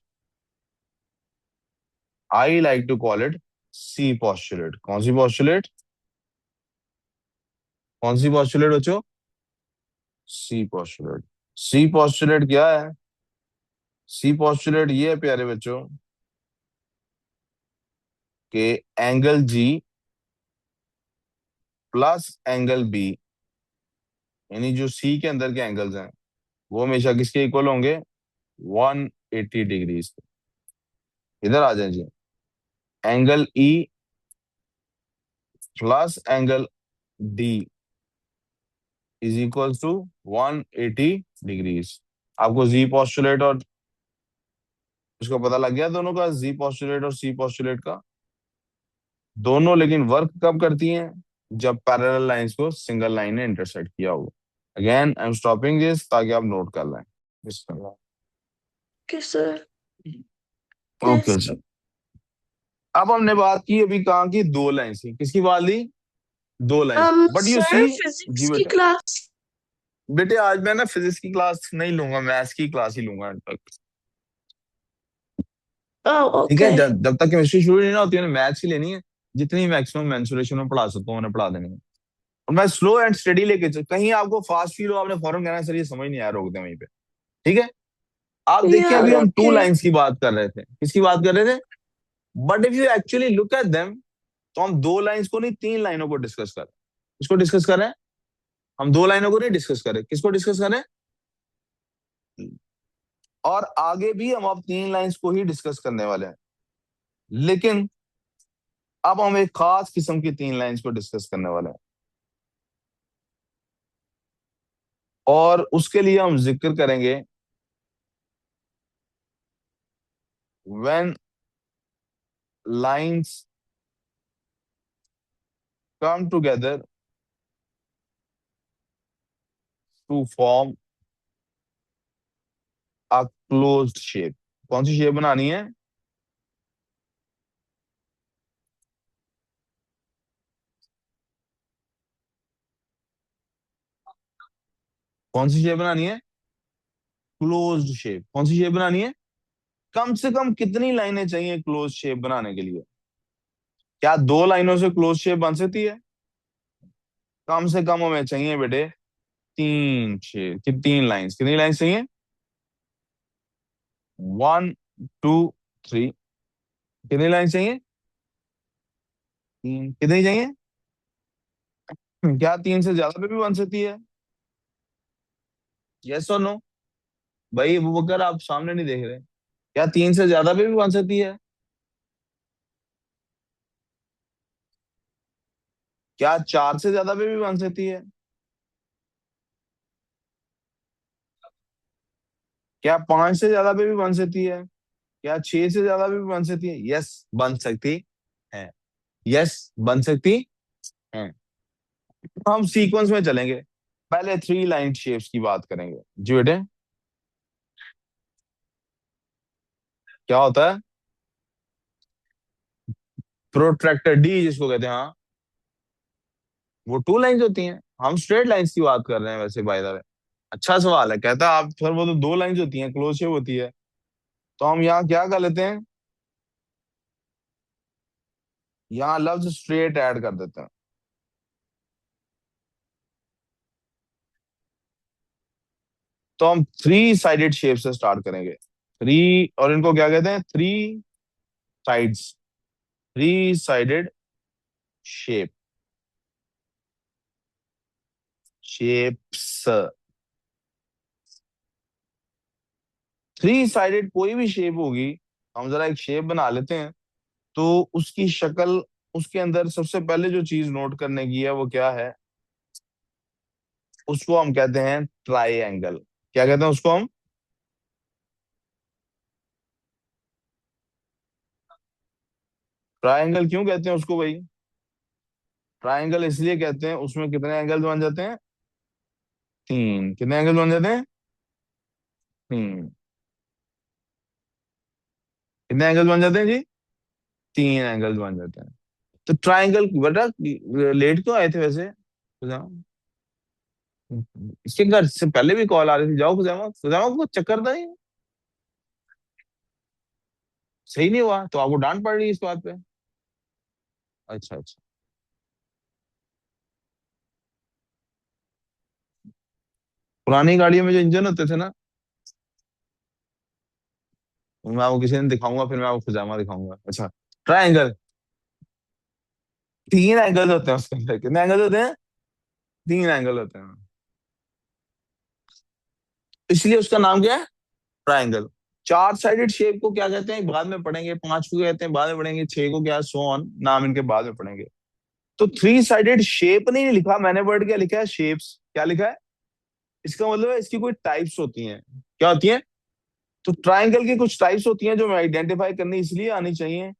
I like to call it C postulate. कौन सी पोस्टुलेट? कौन सी पोस्टुलेट बच्चों? सी पोस्टुलेट। सी पोस्टुलेट क्या है? सी पोस्टुलेट ये है प्यारे बच्चों कि angle G plus angle B, यानी जो सी के अंदर के एंगल्स हैं वो हमेशा किसके इक्वल होंगे? 180 डिग्रीज। इधर आ जाए G, angle E plus angle D is equal to 180 degrees. आपको जी पॉस्टुलेट और इसको पता लग गया दोनों का, जी पॉस्टुलेट और सी पॉस्टुलेट का। दोनों लेकिन वर्क कब करती हैं? जब पैरेलल लाइंस को सिंगल लाइन ने इंटरसेक्ट किया हो। Again I am stopping this ताकि आप नोट कर लें। Okay, sir. Okay Yes. Sir. अब हमने बात की अभी, कहाँ की? दो लाइंस की। किसकी बात ली? दो lines. But you see, Sir, जी physics की बेटा, class. बेटे आज मैं ना फिजिक्स की क्लास नहीं लूंगा, मैथ्स की क्लास ही लूंगा तक। Oh, ठीक है, okay. जब तक केमिस्ट्री शुरू नहीं ना होती है मैथ्स ही लेनी है। जितनी मैक्सिमम मेंसुरेशन में पढ़ा सकता हूँ मैंने पढ़ा देनी है। और मैं स्लो एंड स्टडी लेके कहीं आपको फास्ट फील हो, आपने फौरन कहना सर ये समझ नहीं आया, रोक दें वहीं पे। ठीक है। आप देखिए Yeah, अभी हम टू okay. लाइंस की बात कर रहे थे, किसकी बात कर रहे थे? But if you actually look at them, तो हम दो लाइंस को नहीं, तीन लाइनों को डिस्कस कर रहे हैं। किसको डिस्कस कर रहे हैं? हम दो लाइनों को नहीं डिस्कस कर रहे, किसको डिस्कस कर रहे हैं? और आगे भी हम अब तीन लाइंस को ही डिस्कस करने वाले हैं। लेकिन अब हम एक खास किस्म की तीन लाइंस को डिस्कस करने वाले हैं, और उसके लिए हम जिक्र करेंगे when lines come together to form a closed shape. कौन सी शेप बनानी है? कौन सी शेप बनानी है? Closed shape. कौन सी शेप बनानी है? कम से कम कितनी लाइनें चाहिए क्लोज शेप बनाने के लिए? क्या दो लाइनों से क्लोज शेप बन सकती है? कम से कम हमें चाहिए बेटे तीन शेप की, तीन लाइंस। कितनी लाइंस चाहिए? One, two, three. कितनी लाइन चाहिए? तीन। कितनी चाहिए? क्या तीन से ज्यादा पे भी बन सकती है? यस और नो? भाई अबू बकर, आप सामने नहीं देख रहे? क्या तीन से ज्यादा पे भी बन सकती है? क्या चार से ज्यादा पे भी बन सकती है? क्या पांच से ज्यादा पे भी बन सकती है? क्या छह से ज्यादा पे भी बन सकती है? यस, बन सकती है। यस, बन सकती है। तो हम सीक्वेंस में चलेंगे। पहले थ्री लाइन शेप्स की बात करेंगे जी बेटे। क्या होता है? प्रोट्रैक्टर डी जिसको कहते हैं, हाँ। वो टू लाइंस होती हैं। हम स्ट्रेट लाइंस की बात कर रहे हैं वैसे, बाय द वे। अच्छा सवाल है। कहता है आप फिर, वो तो दो लाइंस होती हैं, क्लोज शेप होती है। तो हम यहाँ क्या कर लेते हैं? यहाँ लफ्ज स्ट्रेट ऐड कर देते हैं। तो हम थ्री साइडेड शेप से स्टार्ट करेंगे। थ्री, और इनको क्या कहते हैं? Three sides. Three sided shape. Shapes. Three sided कोई भी शेप होगी। हम जरा एक शेप बना लेते हैं। तो उसकी शक्ल, उसके अंदर सबसे पहले जो चीज नोट करने की है वो क्या है? उसको हम कहते हैं ट्राइएंगल। क्या कहते हैं उसको हम? ट्राइंगल क्यों कहते हैं उसको भाई? ट्राइंगल इसलिए कहते हैं, उसमें कितने एंगल बन जाते हैं? तीन। कितने एंगल बन जाते हैं? तीन। कितने एंगल बन जाते हैं जी? तीन एंगल बन जाते हैं। तो ट्राइंगल बेटा, लेट क्यों आए थे वैसे? खुजामा, इसके घर से पहले भी कॉल आ रही थी। जाओ खुजामा, खुजामा को चक्कर था नहीं? सही नहीं हुआ तो आपको डांट पड़ रही है इस बात पे? अच्छा अच्छा। पुरानी गाड़ियों में जो इंजन होते थे ना, मैं आपको किसी दिन दिखाऊंगा, फिर मैं आपको खुजामा दिखाऊंगा। अच्छा। ट्राइंगल। तीन एंगल होते हैं उसके अंदर। कितने एंगल होते हैं? तीन एंगल होते हैं। इसलिए उसका नाम क्या है? ट्राइंगल। चार साइडेड शेप को क्या कहते हैं बाद में पढ़ेंगे, पांच को कहते हैं बाद में पढ़ेंगे, छह को क्या, सो ऑन, नाम इनके बाद में पढ़ेंगे। तो थ्री साइडेड शेप नहीं लिखा मैंने, वर्ड क्या लिखा है? शेप्स। क्या लिखा है? इसका मतलब है इसकी कोई टाइप्स होती हैं। क्या होती हैं? तो ट्राइंगल की कुछ टाइप्स होती हैं जो मैं आइडेंटिफाई करनी इसलिए आनी चाहिए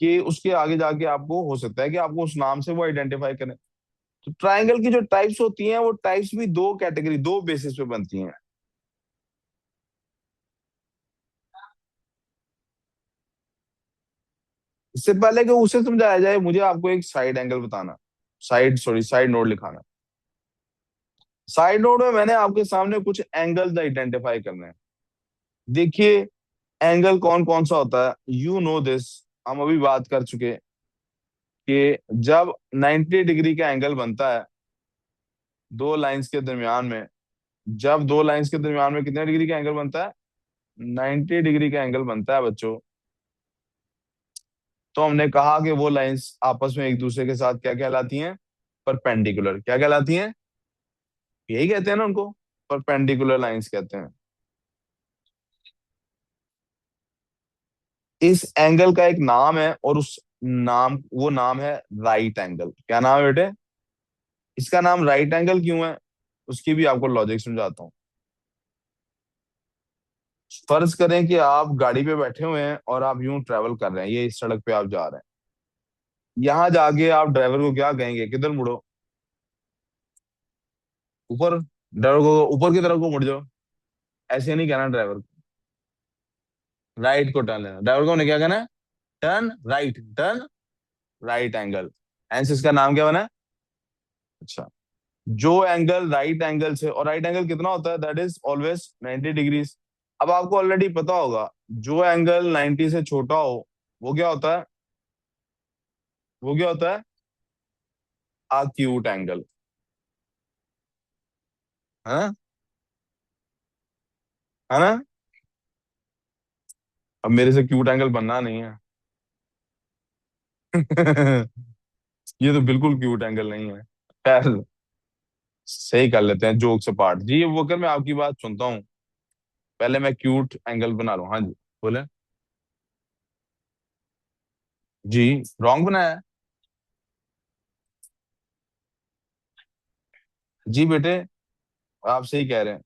कि उसके आगे जाके आपको हो सकता है कि आपको उस नाम से वो आइडेंटिफाई करें। तो ट्राइंगल की जो टाइप्स होती हैं, वो टाइप्स भी दो कैटेगरी, दो बेसिस पे बनती हैं। इससे पहले कि उसे समझाया जाए, मुझे आपको एक साइड एंगल बताना। साइड, सॉरी, साइड नोट लिखाना। साइड नोट में मैंने आपके सामने कुछ एंगल्स आइडेंटिफाई करने हैं। देखिए, एंगल कौन कौन सा होता है, यू नो दिस। हम अभी बात कर चुके कि जब 90 डिग्री का एंगल बनता है दो लाइंस के दरमियान में, जब दो लाइंस के दरमियान में कितने डिग्री का एंगल बनता है? 90 डिग्री का एंगल बनता है बच्चों। तो हमने कहा कि वो लाइंस आपस में एक दूसरे के साथ क्या कहलाती हैं? परपेंडिकुलर। क्या कहलाती हैं? यही कहते हैं ना उनको, परपेंडिकुलर लाइंस कहते हैं। इस एंगल का एक नाम है, और उस नाम, वो नाम है राइट एंगल। क्या नाम है बेटे? इसका नाम राइट एंगल क्यों है? उसकी भी आपको लॉजिक समझाता हूँ। फर्ज करें कि आप गाड़ी पे बैठे हुए हैं और आप यूं ट्रेवल कर रहे हैं, ये इस सड़क पे आप जा रहे हैं। यहां जाके आप ड्राइवर को क्या कहेंगे? किधर मुड़ो? ऊपर। ड्राइवर को ऊपर की तरफ को मुड़ जाओ। ऐसे नहीं कहना ड्राइवर को। राइट को टर्न लेना। ड्राइवर को उन्हें क्या कहना है? Turn right, turn right angle. एंस इसका नाम क्या बना? अच्छा। जो एंगल राइट एंगल से, और राइट एंगल कितना होता है? That is always 90 degrees. अब आपको ऑलरेडी पता होगा, जो एंगल 90 से छोटा हो वो क्या होता है? वो क्या होता है? Acute angle. है ना? है ना? अब मेरे से क्यूट एंगल बनना नहीं है। ये तो बिल्कुल क्यूट एंगल नहीं है। खैर, सही कर लेते हैं जोक से पार्ट। जी वो कर, मैं आपकी बात सुनता हूँ। पहले मैं क्यूट एंगल बना लूँ। हाँ जी, बोले। जी, रॉन्ग बनाया है। जी बेटे, आप सही कह रहे हैं।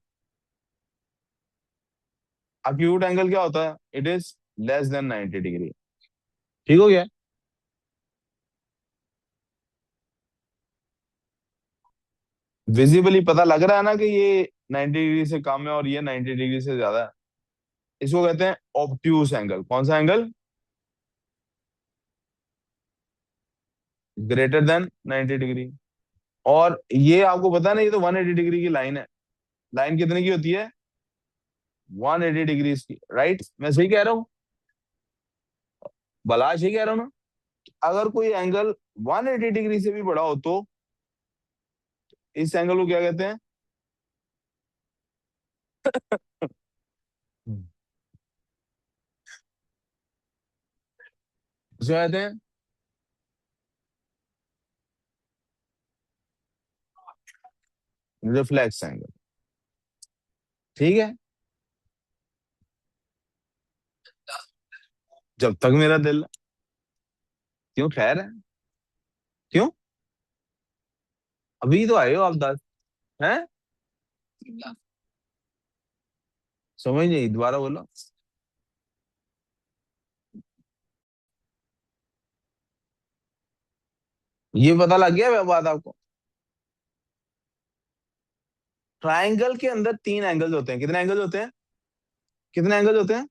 अक्यूट एंगल क्या होता है? It is less than 90 degree. ठीक हो गया। विजिबली पता लग रहा है ना कि ये 90 डिग्री से कम है और ये 90 डिग्री से ज्यादा है। इसको कहते हैं ऑब्ट्यूस एंगल। कौन सा एंगल? Greater than 90 degree. और ये आपको पता है ना, ये तो 180 डिग्री की लाइन है। लाइन कितने की होती है? 180 डिग्री की, राइट? मैं सही कह रहा हूँ? भला सही कह रहा हूँ ना? अगर कोई एंगल 180 डिग्री से भी बड़ा हो तो इस एंगल को क्या कहते हैं? उसे कहते हैं रिफ्लेक्स एंगल। ठीक है। जब तक मेरा दिल। क्यों, खैर है? क्यों? अभी तो आए हो आप 10। हैं? समझ नहीं, दोबारा बोलो। ये पता लग गया वह बात आपको? ट्रायंगल के अंदर तीन एंगल्स होते हैं। कितने एंगल्स होते हैं? कितने एंगल्स होते हैं?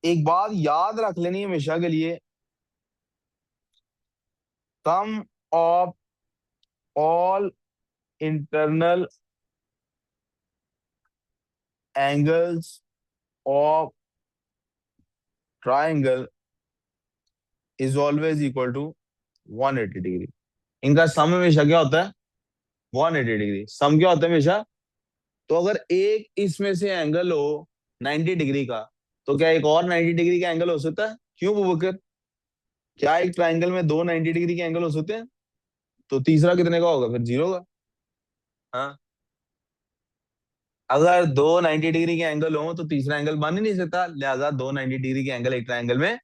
एक बात याद रख लेनी है हमेशा के लिए। Sum of all internal angles of triangle is always equal to 180 degree. इनका सम हमेशा क्या होता है? 180 डिग्री। सम क्या होता है हमेशा? तो अगर एक इसमें से एंगल हो 90 डिग्री का, तो क्या एक और 90 डिग्री का एंगल हो सकता है? क्यों बुबकर? क्या एक ट्रायंगल में दो 90 डिग्री के एंगल हो सकते हैं? तो तीसरा कितने का होगा फिर? जीरो का। हाँ। अगर दो 90 डिग्री के एंगल हो तो तीसरा एंगल बन ही नहीं सकता, लिहाजा दो 90 डिग्री के एंगल एक ट्रायंगल में।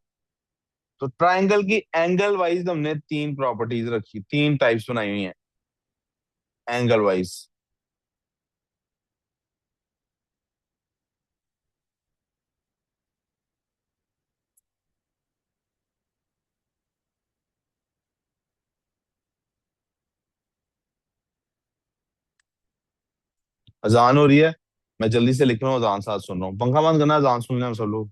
तो ट्रायंगल की एंगल वाइज हमने तीन प्रॉपर्टीज रखी, तीन टाइप्स बनाई हुई हैं एंगल वाइज। अजान हो रही है, मैं जल्दी से लिख रहा हूँ, अजान साथ सुन रहा हूँ। पंखा बंद करना, अजान सुन रहे हैं सब लोग।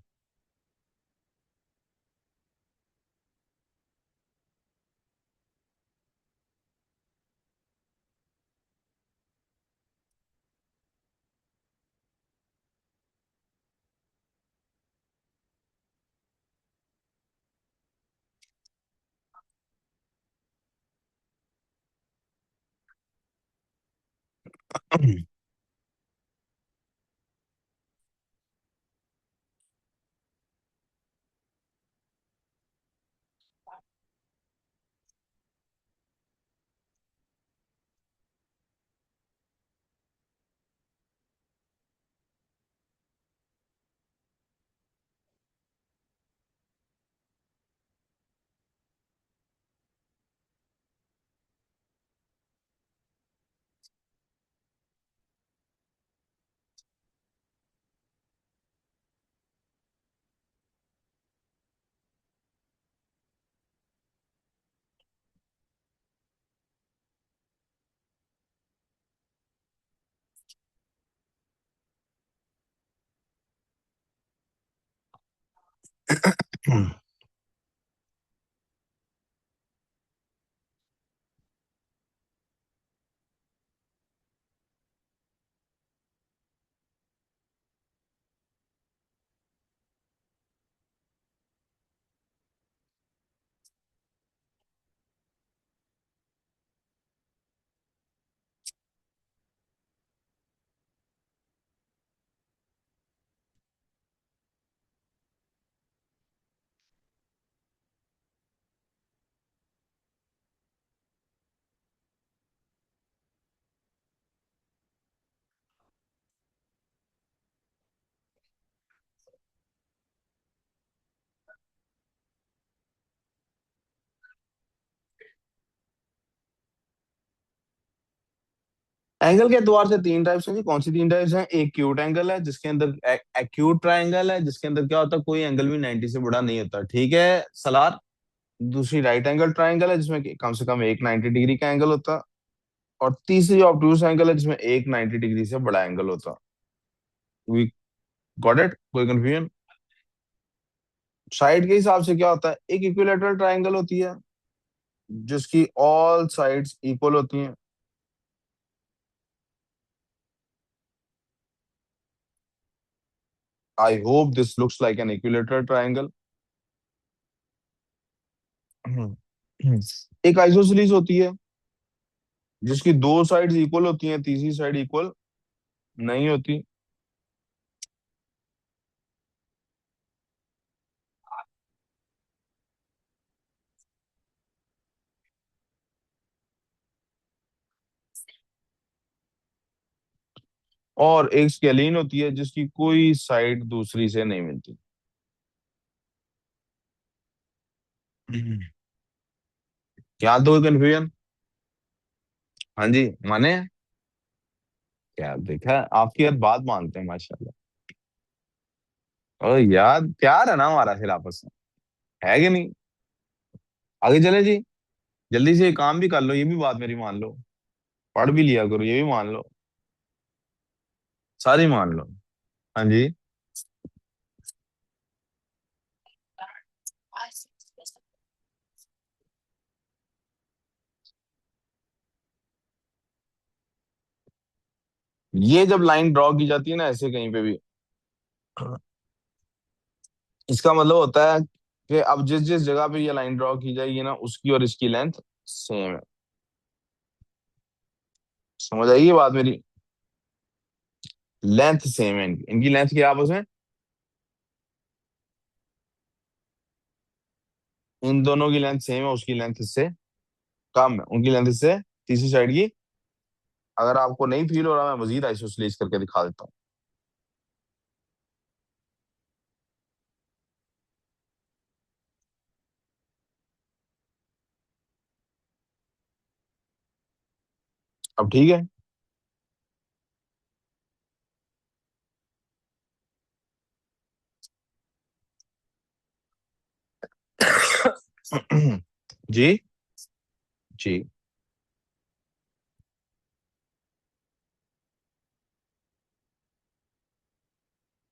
एंगल के एतबार से तीन टाइप्स हैं जी। कौन सी तीन टाइप्स हैं? एक एक्यूट एंगल है जिसके अंदर, एक्यूट ट्रायंगल है जिसके अंदर क्या होता है, कोई एंगल भी 90 से बड़ा नहीं होता, ठीक है सलार। दूसरी राइट एंगल ट्रायंगल है जिसमें कम से कम एक 90 डिग्री का एंगल होता है। और तीसरी ऑब्टयूज एंगल है जिसमें एक 90 डिग्री से बड़ा एंगल होता है। We got it? कोई कंफ्यूजन? साइड के हिसाब से क्या होता है, एक इक्विलेटरल ट्रायंगल होती है जिसकी ऑल साइड्स इक्वल होती हैं। I hope this looks like an equilateral triangle. एक आइसोसेलेस होती है जिसकी दो साइड्स इक्वल होती हैं, तीसरी साइड इक्वल नहीं होती। और एक स्केलीन होती है जिसकी कोई साइड दूसरी से नहीं मिलती। क्या तो कंफ्यूजन? हाँ जी, माने? क्या देखा, आपकी हर बात मानते हैं माशाल्लाह। ओ यार, प्यार है ना हमारा फिर आपस में, है कि नहीं? आगे चले जी। जल्दी से ये काम भी कर लो, ये भी बात मेरी मान लो। पढ़ भी लिया करो, ये भी मान लो। सारी मान लो। हाँ जी। ये जब लाइन ड्रॉ की जाती है ना ऐसे कहीं पे भी, इसका मतलब होता है कि अब जिस जिस जगह पे ये लाइन ड्रॉ की जाएगी ना, उसकी और इसकी लेंथ सेम है। समझ आएगी बात मेरी? लेंथ सेम है इनकी, इनकी लेंथ क्या आपस में? इन दोनों की लेंथ सेम है, उसकी लेंथ इससे कम है, उनकी लेंथ इससे तीसरी साइड की। अगर आपको नहीं फील हो रहा, मैं मजीद आइसोसलेस करके दिखा देता हूँ। अब ठीक है। जी। जी।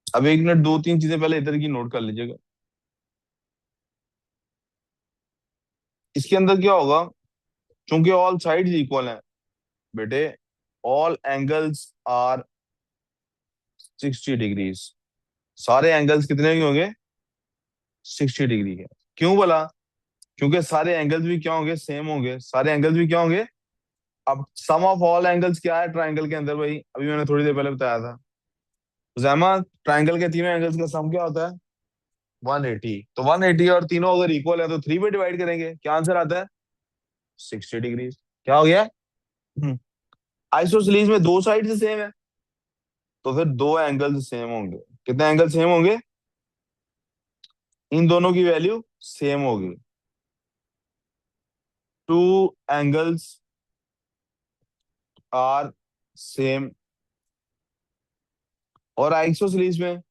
अब एक मिनट, दो तीन चीजें पहले इधर की नोट कर लीजिएगा। इसके अंदर क्या होगा, क्योंकि ऑल साइड्स इक्वल हैं बेटे, ऑल एंगल्स आर 60 डिग्रीज। सारे एंगल्स कितने के होंगे? 60 डिग्री के। क्यों बोला? क्योंकि सारे एंगल्स भी क्या होंगे, सेम होंगे, सारे एंगल्स भी क्या होंगे। अब सम ऑफ ऑल एंगल्स क्या है ट्राइंगल के अंदर भाई, अभी मैंने थोड़ी देर पहले बताया था। जैमा, ट्राइंगल के तीनों एंगल्स का सम क्या होता है? 180। तो 180 और तीनों अगर इक्वल है तो 3 पे डिवाइड करेंगे, क्या आंसर आता है? 60 डिग्री। क्या हो गया? आइसोसलीज में दो साइड सेम है, तो फिर दो एंगल्स सेम होंगे। कितने एंगल सेम होंगे? इन दोनों की वैल्यू सेम होगी। Two angles are same. और आइसोसलीज में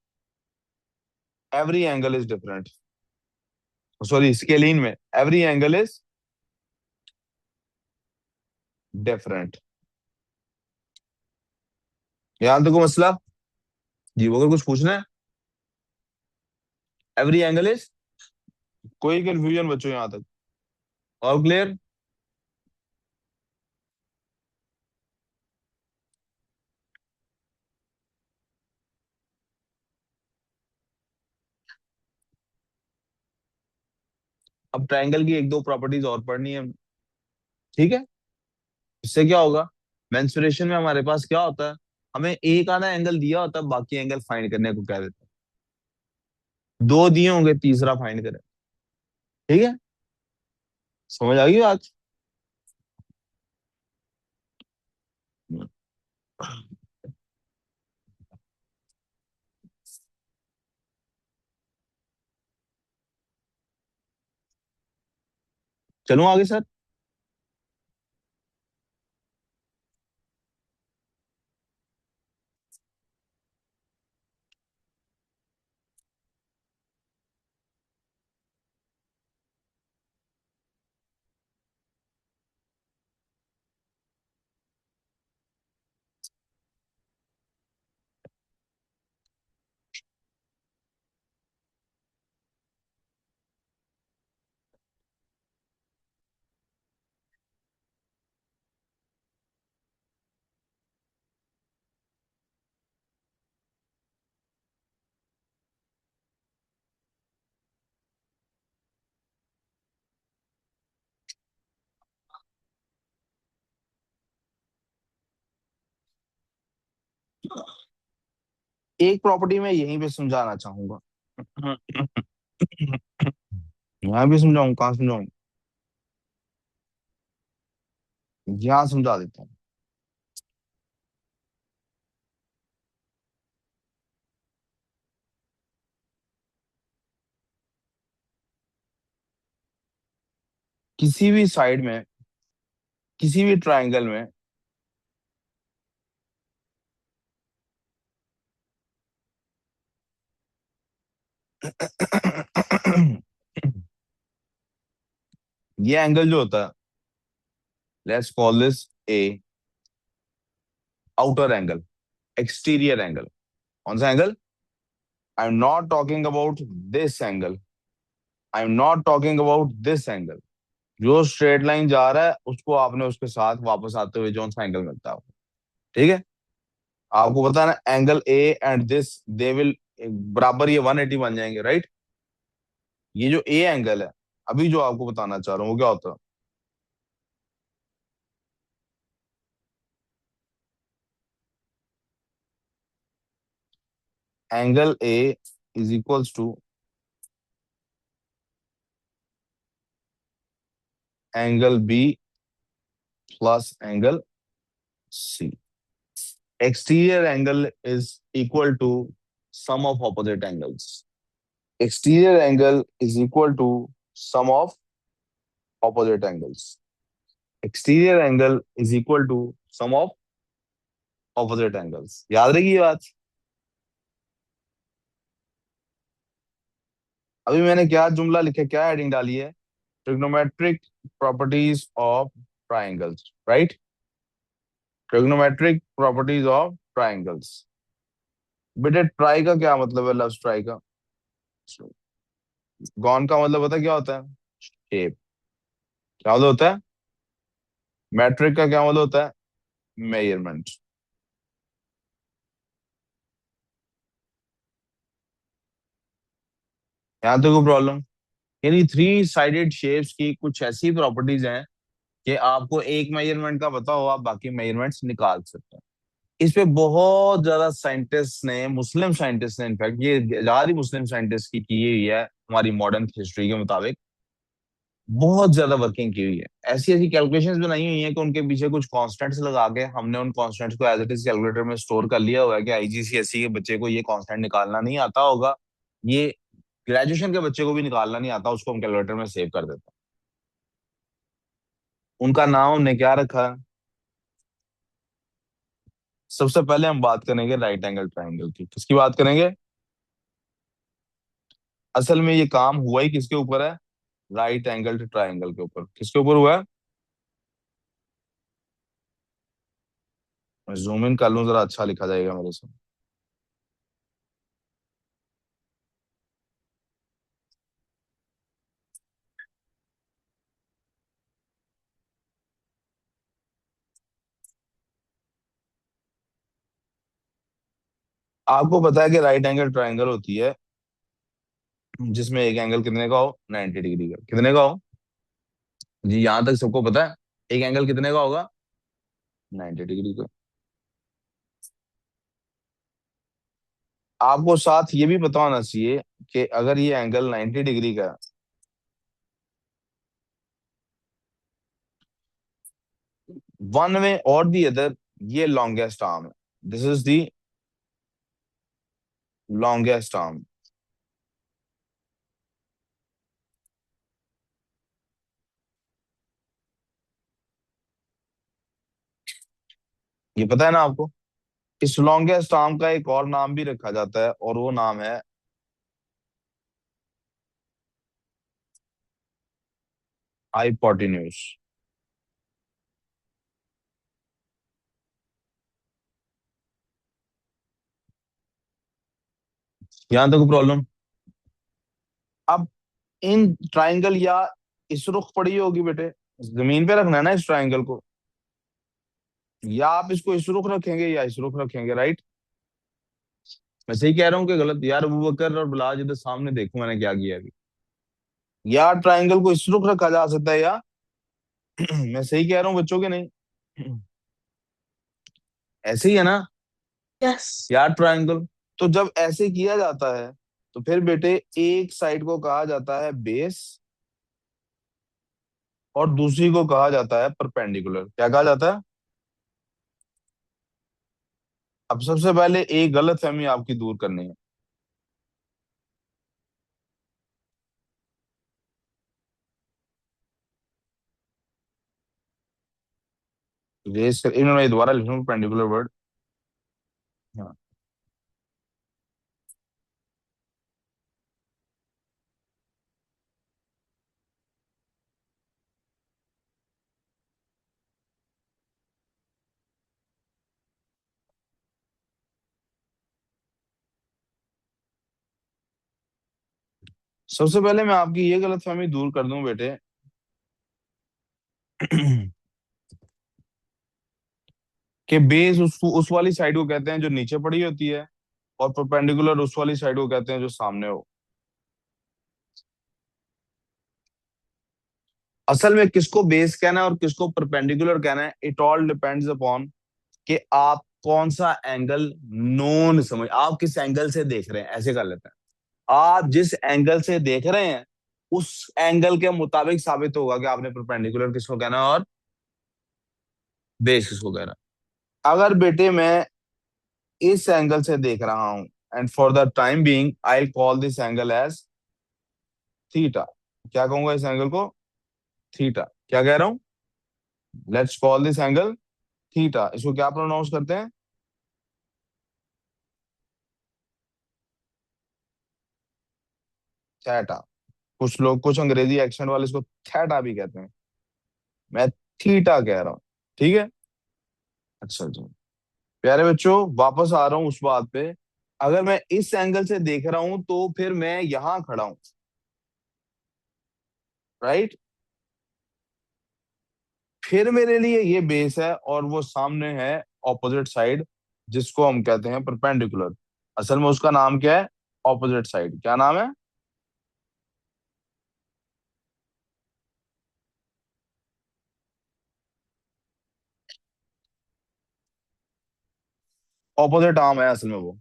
every angle is different. Sorry, scalene में एवरी एंगल इज डिफरेंट। यहाँ तक को मसला? जी, वो अगर कुछ पूछना है। एवरी एंगल इज, कोई कंफ्यूजन बच्चों यहाँ तक? और क्लियर? अब ट्रायंगल की एक दो प्रॉपर्टीज और पढ़नी है, ठीक है? इससे क्या होगा, मेंसुरेशन में हमारे पास क्या होता है, हमें एक आधा एंगल दिया होता है, बाकी एंगल फाइंड करने को कह देते हैं। दो दिए होंगे, तीसरा फाइंड करें। ठीक है? समझ आ गई बात? चलूं आगे सर? एक प्रॉपर्टी में यहीं पे समझाना चाहूंगा। यहाँ भी समझाऊं, कहाँ समझाऊं? यहाँ समझा देता हूँ। किसी भी साइड में, किसी भी ट्रायंगल में ये एंगल जो होता है, let's call this A outer angle, exterior angle. कौन सा angle? I am not talking about this angle, I am not talking about this angle. जो स्ट्रेट लाइन जा रहा है उसको आपने उसके साथ वापस आते हुए जो सा एंगल मिलता है, ठीक है? आपको पता है ना, angle A and this they will बराबर, ये 180 बन जाएंगे, राइट? ये जो ए एंगल है, अभी जो आपको बताना चाह रहा हूँ वो क्या होता है? Angle A is equals to angle B plus angle C. Exterior angle is equal to sum of opposite angles. Exterior angle is equal to sum of opposite angles. Exterior angle is equal to sum of opposite angles. याद रहेगी ये बात? अभी मैंने क्या जुमला लिखा, क्या हेडिंग डाली है? Trigonometric properties of triangles, right? Trigonometric properties of triangles. बेटे ट्राई का क्या मतलब है? लफ्ज ट्राई का, गॉन का मतलब पता है क्या होता है? शेप। क्या मतलब होता है? मैट्रिक का क्या मतलब होता है? मेजरमेंट। यहाँ तो कोई प्रॉब्लम? यानी थ्री साइडेड शेप्स की कुछ ऐसी प्रॉपर्टीज हैं कि आपको एक मेजरमेंट का पता हो, आप बाकी मेजरमेंट्स निकाल सकते हैं। इस पे बहुत ज्यादा साइंटिस्ट ने, मुस्लिम साइंटिस्ट ने, इनफैक्ट ये इजाद ही मुस्लिम साइंटिस्ट की हुई है हमारी मॉडर्न हिस्ट्री के मुताबिक। बहुत ज्यादा वर्किंग की हुई है, ऐसी ऐसी कैलकुलेशंस बनाई हुई हैं कि उनके पीछे कुछ कॉन्स्टेंट्स लगा के हमने उन कॉन्स्टेंट्स को एज इट इज कैलकुलेटर में स्टोर कर लिया हुआ है कि आईजीसीएसई के बच्चे को ये कॉन्स्टेंट निकालना नहीं आता होगा, ये ग्रेजुएशन के बच्चे को भी निकालना नहीं आता, उसको हम कैलकुलेटर में सेव कर देते हैं। उनका नाम हमने क्या रखा है? सबसे पहले हम बात करेंगे राइट एंगल ट्राइंगल की। किसकी बात करेंगे? असल में ये काम हुआ ही किसके ऊपर है? राइट एंगल ट्राइंगल के ऊपर। किसके ऊपर हुआ है? मैं जूम इन कर लूं जरा, अच्छा लिखा जाएगा मेरे से। आपको पता है कि राइट एंगल ट्राइंगल होती है जिसमें एक एंगल कितने का हो? 90 डिग्री का। कितने का हो? जी, यहां तक सबको पता है। एक एंगल कितने का होगा? 90 डिग्री का। आपको साथ ये भी पता होना चाहिए कि अगर ये एंगल 90 डिग्री का है, वन वे और दी अदर, ये लॉन्गेस्ट आर्म है। This is the longest arm. ये पता है ना आपको? इस लॉन्गेस्ट आर्म का एक और नाम भी रखा जाता है और वो नाम है हाइपोटेन्यूज। यहां तक प्रॉब्लम? अब इन ट्राइंगल या इस रुख पड़ी होगी बेटे, जमीन पे रखना है ना इस ट्राइंगल को, या आप इसको इस रुख रखेंगे या इस रुख रखेंगे, राइट? मैं सही कह रहा हूँ कि गलत? यार अबू बकर और बिलाल इधर सामने देखो मैंने क्या किया अभी। या ट्राइंगल को इस रुख रखा जा सकता है या मैं सही कह रहा हूँ बच्चों के नहीं? ऐसे ही है ना? Yes. यार ट्राइंगल तो जब ऐसे किया जाता है तो फिर बेटे एक साइड को कहा जाता है बेस और दूसरी को कहा जाता है परपेंडिकुलर। क्या कहा जाता है? अब सबसे पहले एक गलत फहमी आपकी दूर करनी है। रेस कर, इन्होंने मैं दोबारा लिखूं परपेंडिकुलर वर्ड। हाँ। सबसे पहले मैं आपकी ये गलत फहमी दूर कर दूं बेटे कि बेस उस वाली साइड को कहते हैं जो नीचे पड़ी होती है, और परपेंडिकुलर उस वाली साइड को कहते हैं जो सामने हो। असल में किसको बेस कहना है और किसको परपेंडिकुलर कहना है, इट ऑल डिपेंड्स अपॉन कि आप कौन सा एंगल नोन समझ, आप किस एंगल से देख रहे हैं, ऐसे कर लेते हैं। आप जिस एंगल से देख रहे हैं उस एंगल के मुताबिक साबित होगा कि आपने परपेंडिकुलर किसको कहना है और बेस किसको कहना है। अगर बेटे मैं इस एंगल से देख रहा हूं, and for the time being I call this angle as theta. क्या कहूंगा इस एंगल को? थीटा। क्या कह रहा हूं? Let's call this angle theta. इसको क्या प्रोनाउंस करते हैं? थीटा। कुछ लोग, कुछ अंग्रेजी एक्सेंट वाले इसको थीटा भी कहते हैं। मैं थीटा कह रहा हूँ। ठीक है। अच्छा जी। प्यारे बच्चों, वापस आ रहा हूँ उस बात पे। अगर मैं इस एंगल से देख रहा हूं तो फिर मैं यहां खड़ा हूं, राइट। फिर मेरे लिए ये बेस है और वो सामने है ऑपोजिट साइड, जिसको हम कहते हैं परपेंडिकुलर। असल में उसका नाम क्या है? Opposite side. क्या नाम है? ऑपोजिट आर्म है असल में वो।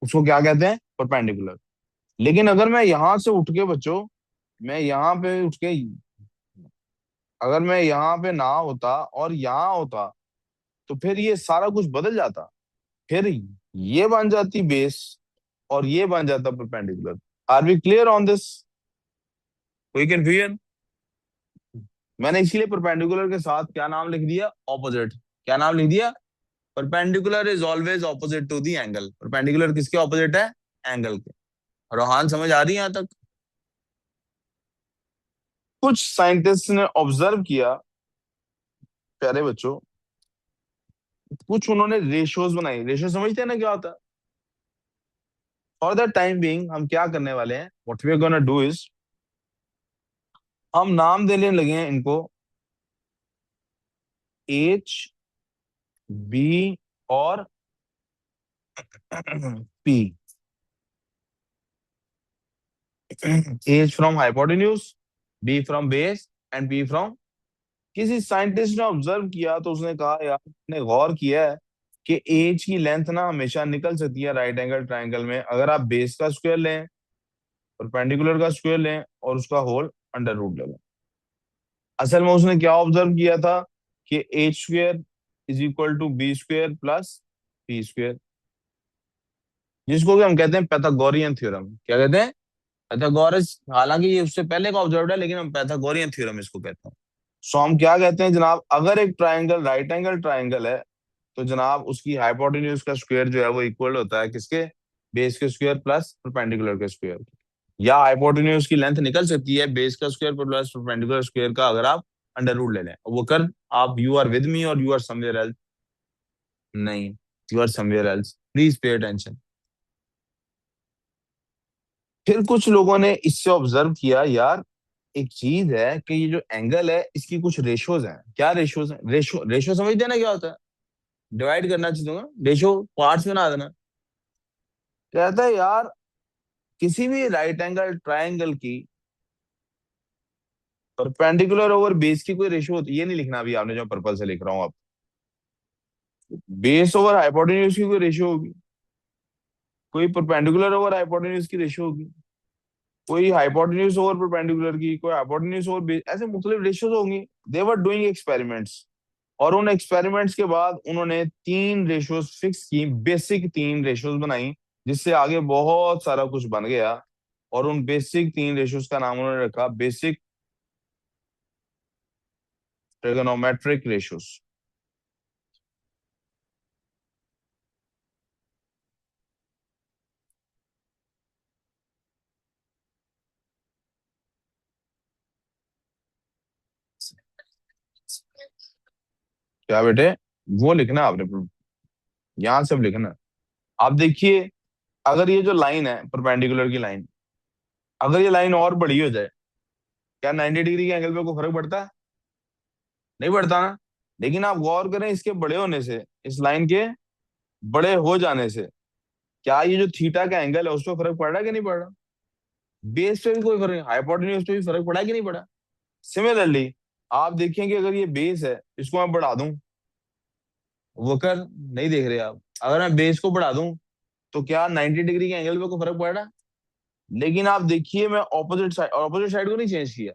उसको क्या कहते हैं? परपेंडिकुलर। लेकिन अगर मैं यहां से उठ के बच्चों, मैं यहाँ पे उठ के, अगर मैं यहाँ पे ना होता और यहाँ होता तो फिर ये सारा कुछ बदल जाता। फिर ये बन जाती बेस और ये बन जाता perpendicular. Are we clear on this? कोई कंफ्यूजन? मैंने इसीलिए परपेंडिकुलर के साथ क्या नाम लिख दिया? ऑपोजिट। क्या नाम लिख दिया? Perpendicular is always opposite to the angle. Perpendicular किसके ऑपोजिट है? एंगल के। रोहान समझ आ रही है यहां तक? कुछ साइंटिस्ट ने ऑब्जर्व किया प्यारे बच्चों, कुछ उन्होंने रेशियोज बनाई। रेशियो समझते हैं ना क्या होता है? फॉर द टाइम बीइंग हम क्या करने वाले हैं, what we are gonna do is, हम नाम देने लगे हैं इनको एच, बी और P. H from hypotenuse, B from base, and P from. किसी साइंटिस्ट ने ऑब्जर्व किया तो उसने कहा, यार ने गौर किया है कि एज की लेंथ ना हमेशा निकल सकती है राइट एंगल ट्रायंगल में, अगर आप बेस का स्क्वायर लें, परपेंडिकुलर का स्क्वायर लें और उसका होल अंडर रूट ले लें। असल में उसने क्या ऑब्जर्व किया था कि H square is equal to B square plus P square, जिसको कि हम कहते हैं पैथागोरियन थ्योरम। क्या कहते हैं? पैथागोरस। हालांकि ये उससे पहले का ऑब्जर्व है लेकिन हम पैथागोरियन थ्योरम इसको कहते हैं। सो हम क्या कहते हैं जनाब, अगर एक ट्राइंगल राइट एंगल ट्राइंगल है तो जनाब उसकी हाइपोटेन्यूज का स्क्वायर जो है वो इक्वल होता है किसके? बेस के स्क्वायर प्लस परपेंडिकुलर के स्क्वायर। या हाइपोटेन्यूज की लेंथ निकल सकती है बेस का स्क्वायर प्लस परपेंडिकुलर स्क्वायर का, अगर आप अंडर रूट ले लें। वो कर, आप यू आर विद मी और यू आर समवेयर एल्स? नहीं, you are somewhere else. Please pay attention. फिर कुछ लोगों ने इससे ऑब्जर्व किया, यार एक चीज है कि ये जो एंगल है इसकी कुछ रेशोज हैं। क्या रेशोज हैं? रेशो, रेशो समझते हैं ना क्या होता है? डिवाइड करना चाहिए ना, रेशो पार्ट्स में ना देना। कहता है यार किसी भी राइट एंगल ट्रायंगल की परपेंडिकुलर ओवर बेस की कोई रेशियो होती है, ये नहीं लिखना अभी आपने, जो पर्पल से लिख रहा हूं आप। बेस ओवर हाइपोटेन्यूज की कोई रेशियो होगी। कोई परपेंडिकुलर ओवर हाइपोटेन्यूज की रेशियो होगी, कोई हाइपोटेन्यूज ओवर परपेंडिकुलर की, कोई हाइपोटेन्यूज ओवर, ऐसे मुख्तलिफ रेशियोज होंगी। दे वर डूइंग एक्सपेरिमेंट्स, और उन एक्सपेरिमेंट्स के बाद उन्होंने 3 रेशियोज फिक्स की, बेसिक 3 रेशियोज बनाई, जिससे आगे बहुत सारा कुछ बन गया। और उन बेसिक 3 रेशियोज का नाम उन्होंने रखा बेसिक ट्रिगोनोमेट्रिक रेशियोज। क्या बेटे, वो लिखना आपने, यहां से अब लिखना। आप देखिए, अगर ये जो लाइन है परपेंडिकुलर की लाइन, अगर ये लाइन और बड़ी हो जाए, क्या 90 डिग्री के एंगल पे कोई फर्क पड़ता है? नहीं पड़ता ना। लेकिन आप गौर करें, इसके बड़े होने से, इस लाइन के बड़े हो जाने से, क्या ये जो थीटा का एंगल है उस पर फर्क पड़ रहा है कि नहीं पड़ रहा? बेस पे भी कोई फर्क, हाइपोटेन्यूज पे भी फर्क पड़ा है कि नहीं पड़ा? सिमिलरली आप देखेंगे, अगर ये बेस है, इसको मैं बढ़ा दूं, वकर नहीं देख रहे आप, अगर मैं बेस को बढ़ा दूं, तो क्या 90 डिग्री के एंगल पे कोई फर्क पड़ रहा है? लेकिन आप देखिए, मैं ऑपोजिट साइड को नहीं चेंज किया।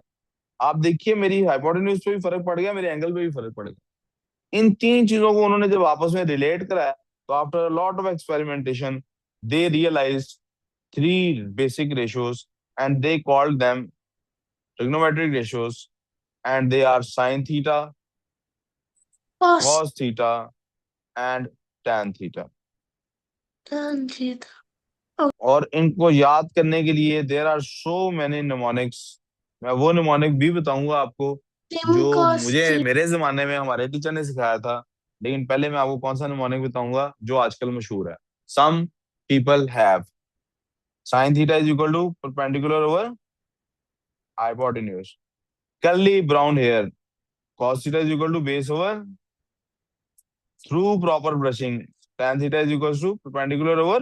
आप देखिए, मेरी हाइपोटेन्यूज पे भी फर्क पड़ गया, मेरे एंगल पे भी फर्क पड़ गया। इन 3 चीजों को उन्होंने जब आपस में रिलेट कराया, तो after lot of experimentation they realise 3 basic ratios, and they called them trigonometric ratios, and they are sin theta, Cos cos theta, and tan theta. tan theta. और इनको याद करने के लिए there are so many mnemonics. मैं वो mnemonic भी बताऊंगा आपको Sin जो cos मुझे theta. मेरे जमाने में हमारे टीचर ने सिखाया था। लेकिन पहले मैं आपको कौन सा निमोनिक बताऊंगा जो आजकल मशहूर है। Some people have sin theta is equal to perpendicular over hypotenuse, curly brown hair, cos theta is equal to base over through proper brushing, tan theta is equal to perpendicular over।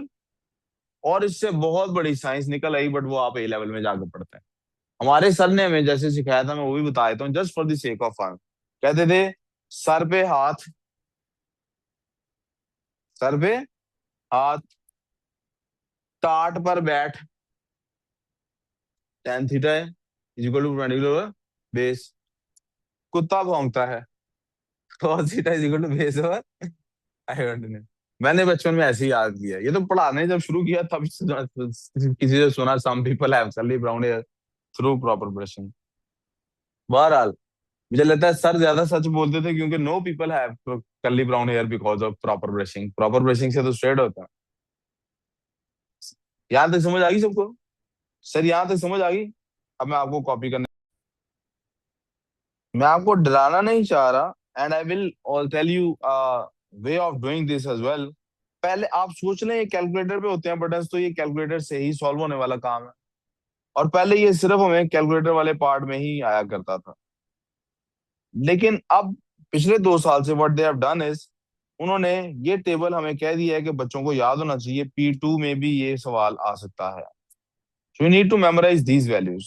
और इससे बहुत बड़ी science निकल आई, but वो आप ए level में जाकर पढ़ते हैं। हमारे सर ने हमें जैसे सिखाया था, मैं वो भी बता देता हूँ just for the sake of fun. कहते थे, सर पे हाथ, सर पे हाथ, टाट पर बैठ, tan थीटा है is equal to perpendicular over base. कुत्ता भौंकता है, cos theta is equal to base over hypotenuse. मैंने बचपन में ऐसे ही याद किया, ये तो पढ़ाने जब शुरू किया तब किसी से सुना, some people have curly brown hair through proper brushing. बहरहाल, मुझे लगता है सर ज्यादा सच बोलते थे, क्योंकि no people have curly brown hair because of proper brushing. Proper brushing से तो स्ट्रेट होता है। यहाँ तक समझ आ गई सबको? सर यहाँ तक समझ आ गई? अब मैं आपको कॉपी करने, मैं आपको डराना नहीं चाह रहा, and I will all tell you way of doing this as well. पहले आप सोच लें, ये कैलकुलेटर पे होते हैं बटन्स, तो ये कैलकुलेटर से ही सॉल्व होने वाला काम है। और पहले ये सिर्फ हमें कैलकुलेटर वाले पार्ट में ही आया करता था। लेकिन अब पिछले 2 साल से what they have done is, उन्होंने ये टेबल हमें कह दिया है कि बच्चों को याद होना चाहिए, P2 में भी ये सवाल आ सकता है। So you need to memorise these values.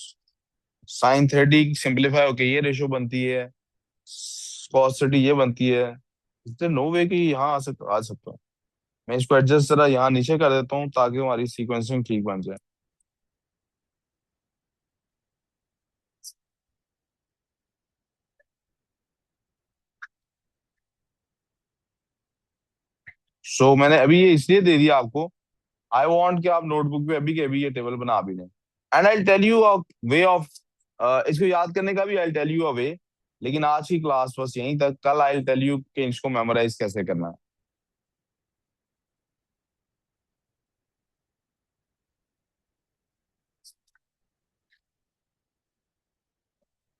Sine 30 simplify होके ये रेशियो बनती है, cos 30 ये बनती है। नो वे कि यहाँ आ सकता है। मैं इसको एडजस्ट जरा यहाँ नीचे कर देता हूँ ताकि हमारी सीक्वेंसिंग ठीक बन जाए। मैंने अभी ये इसलिए दे दिया आपको, आई वॉन्ट कि आप नोटबुक पे अभी के अभी ये टेबल बना भी लें। And I tell you a way of, इसको याद करने का भी आई टेल यू अ वे। लेकिन आज की क्लास बस यहीं तक, कल आई टेल यू कि इसको मेमोराइज कैसे करना है।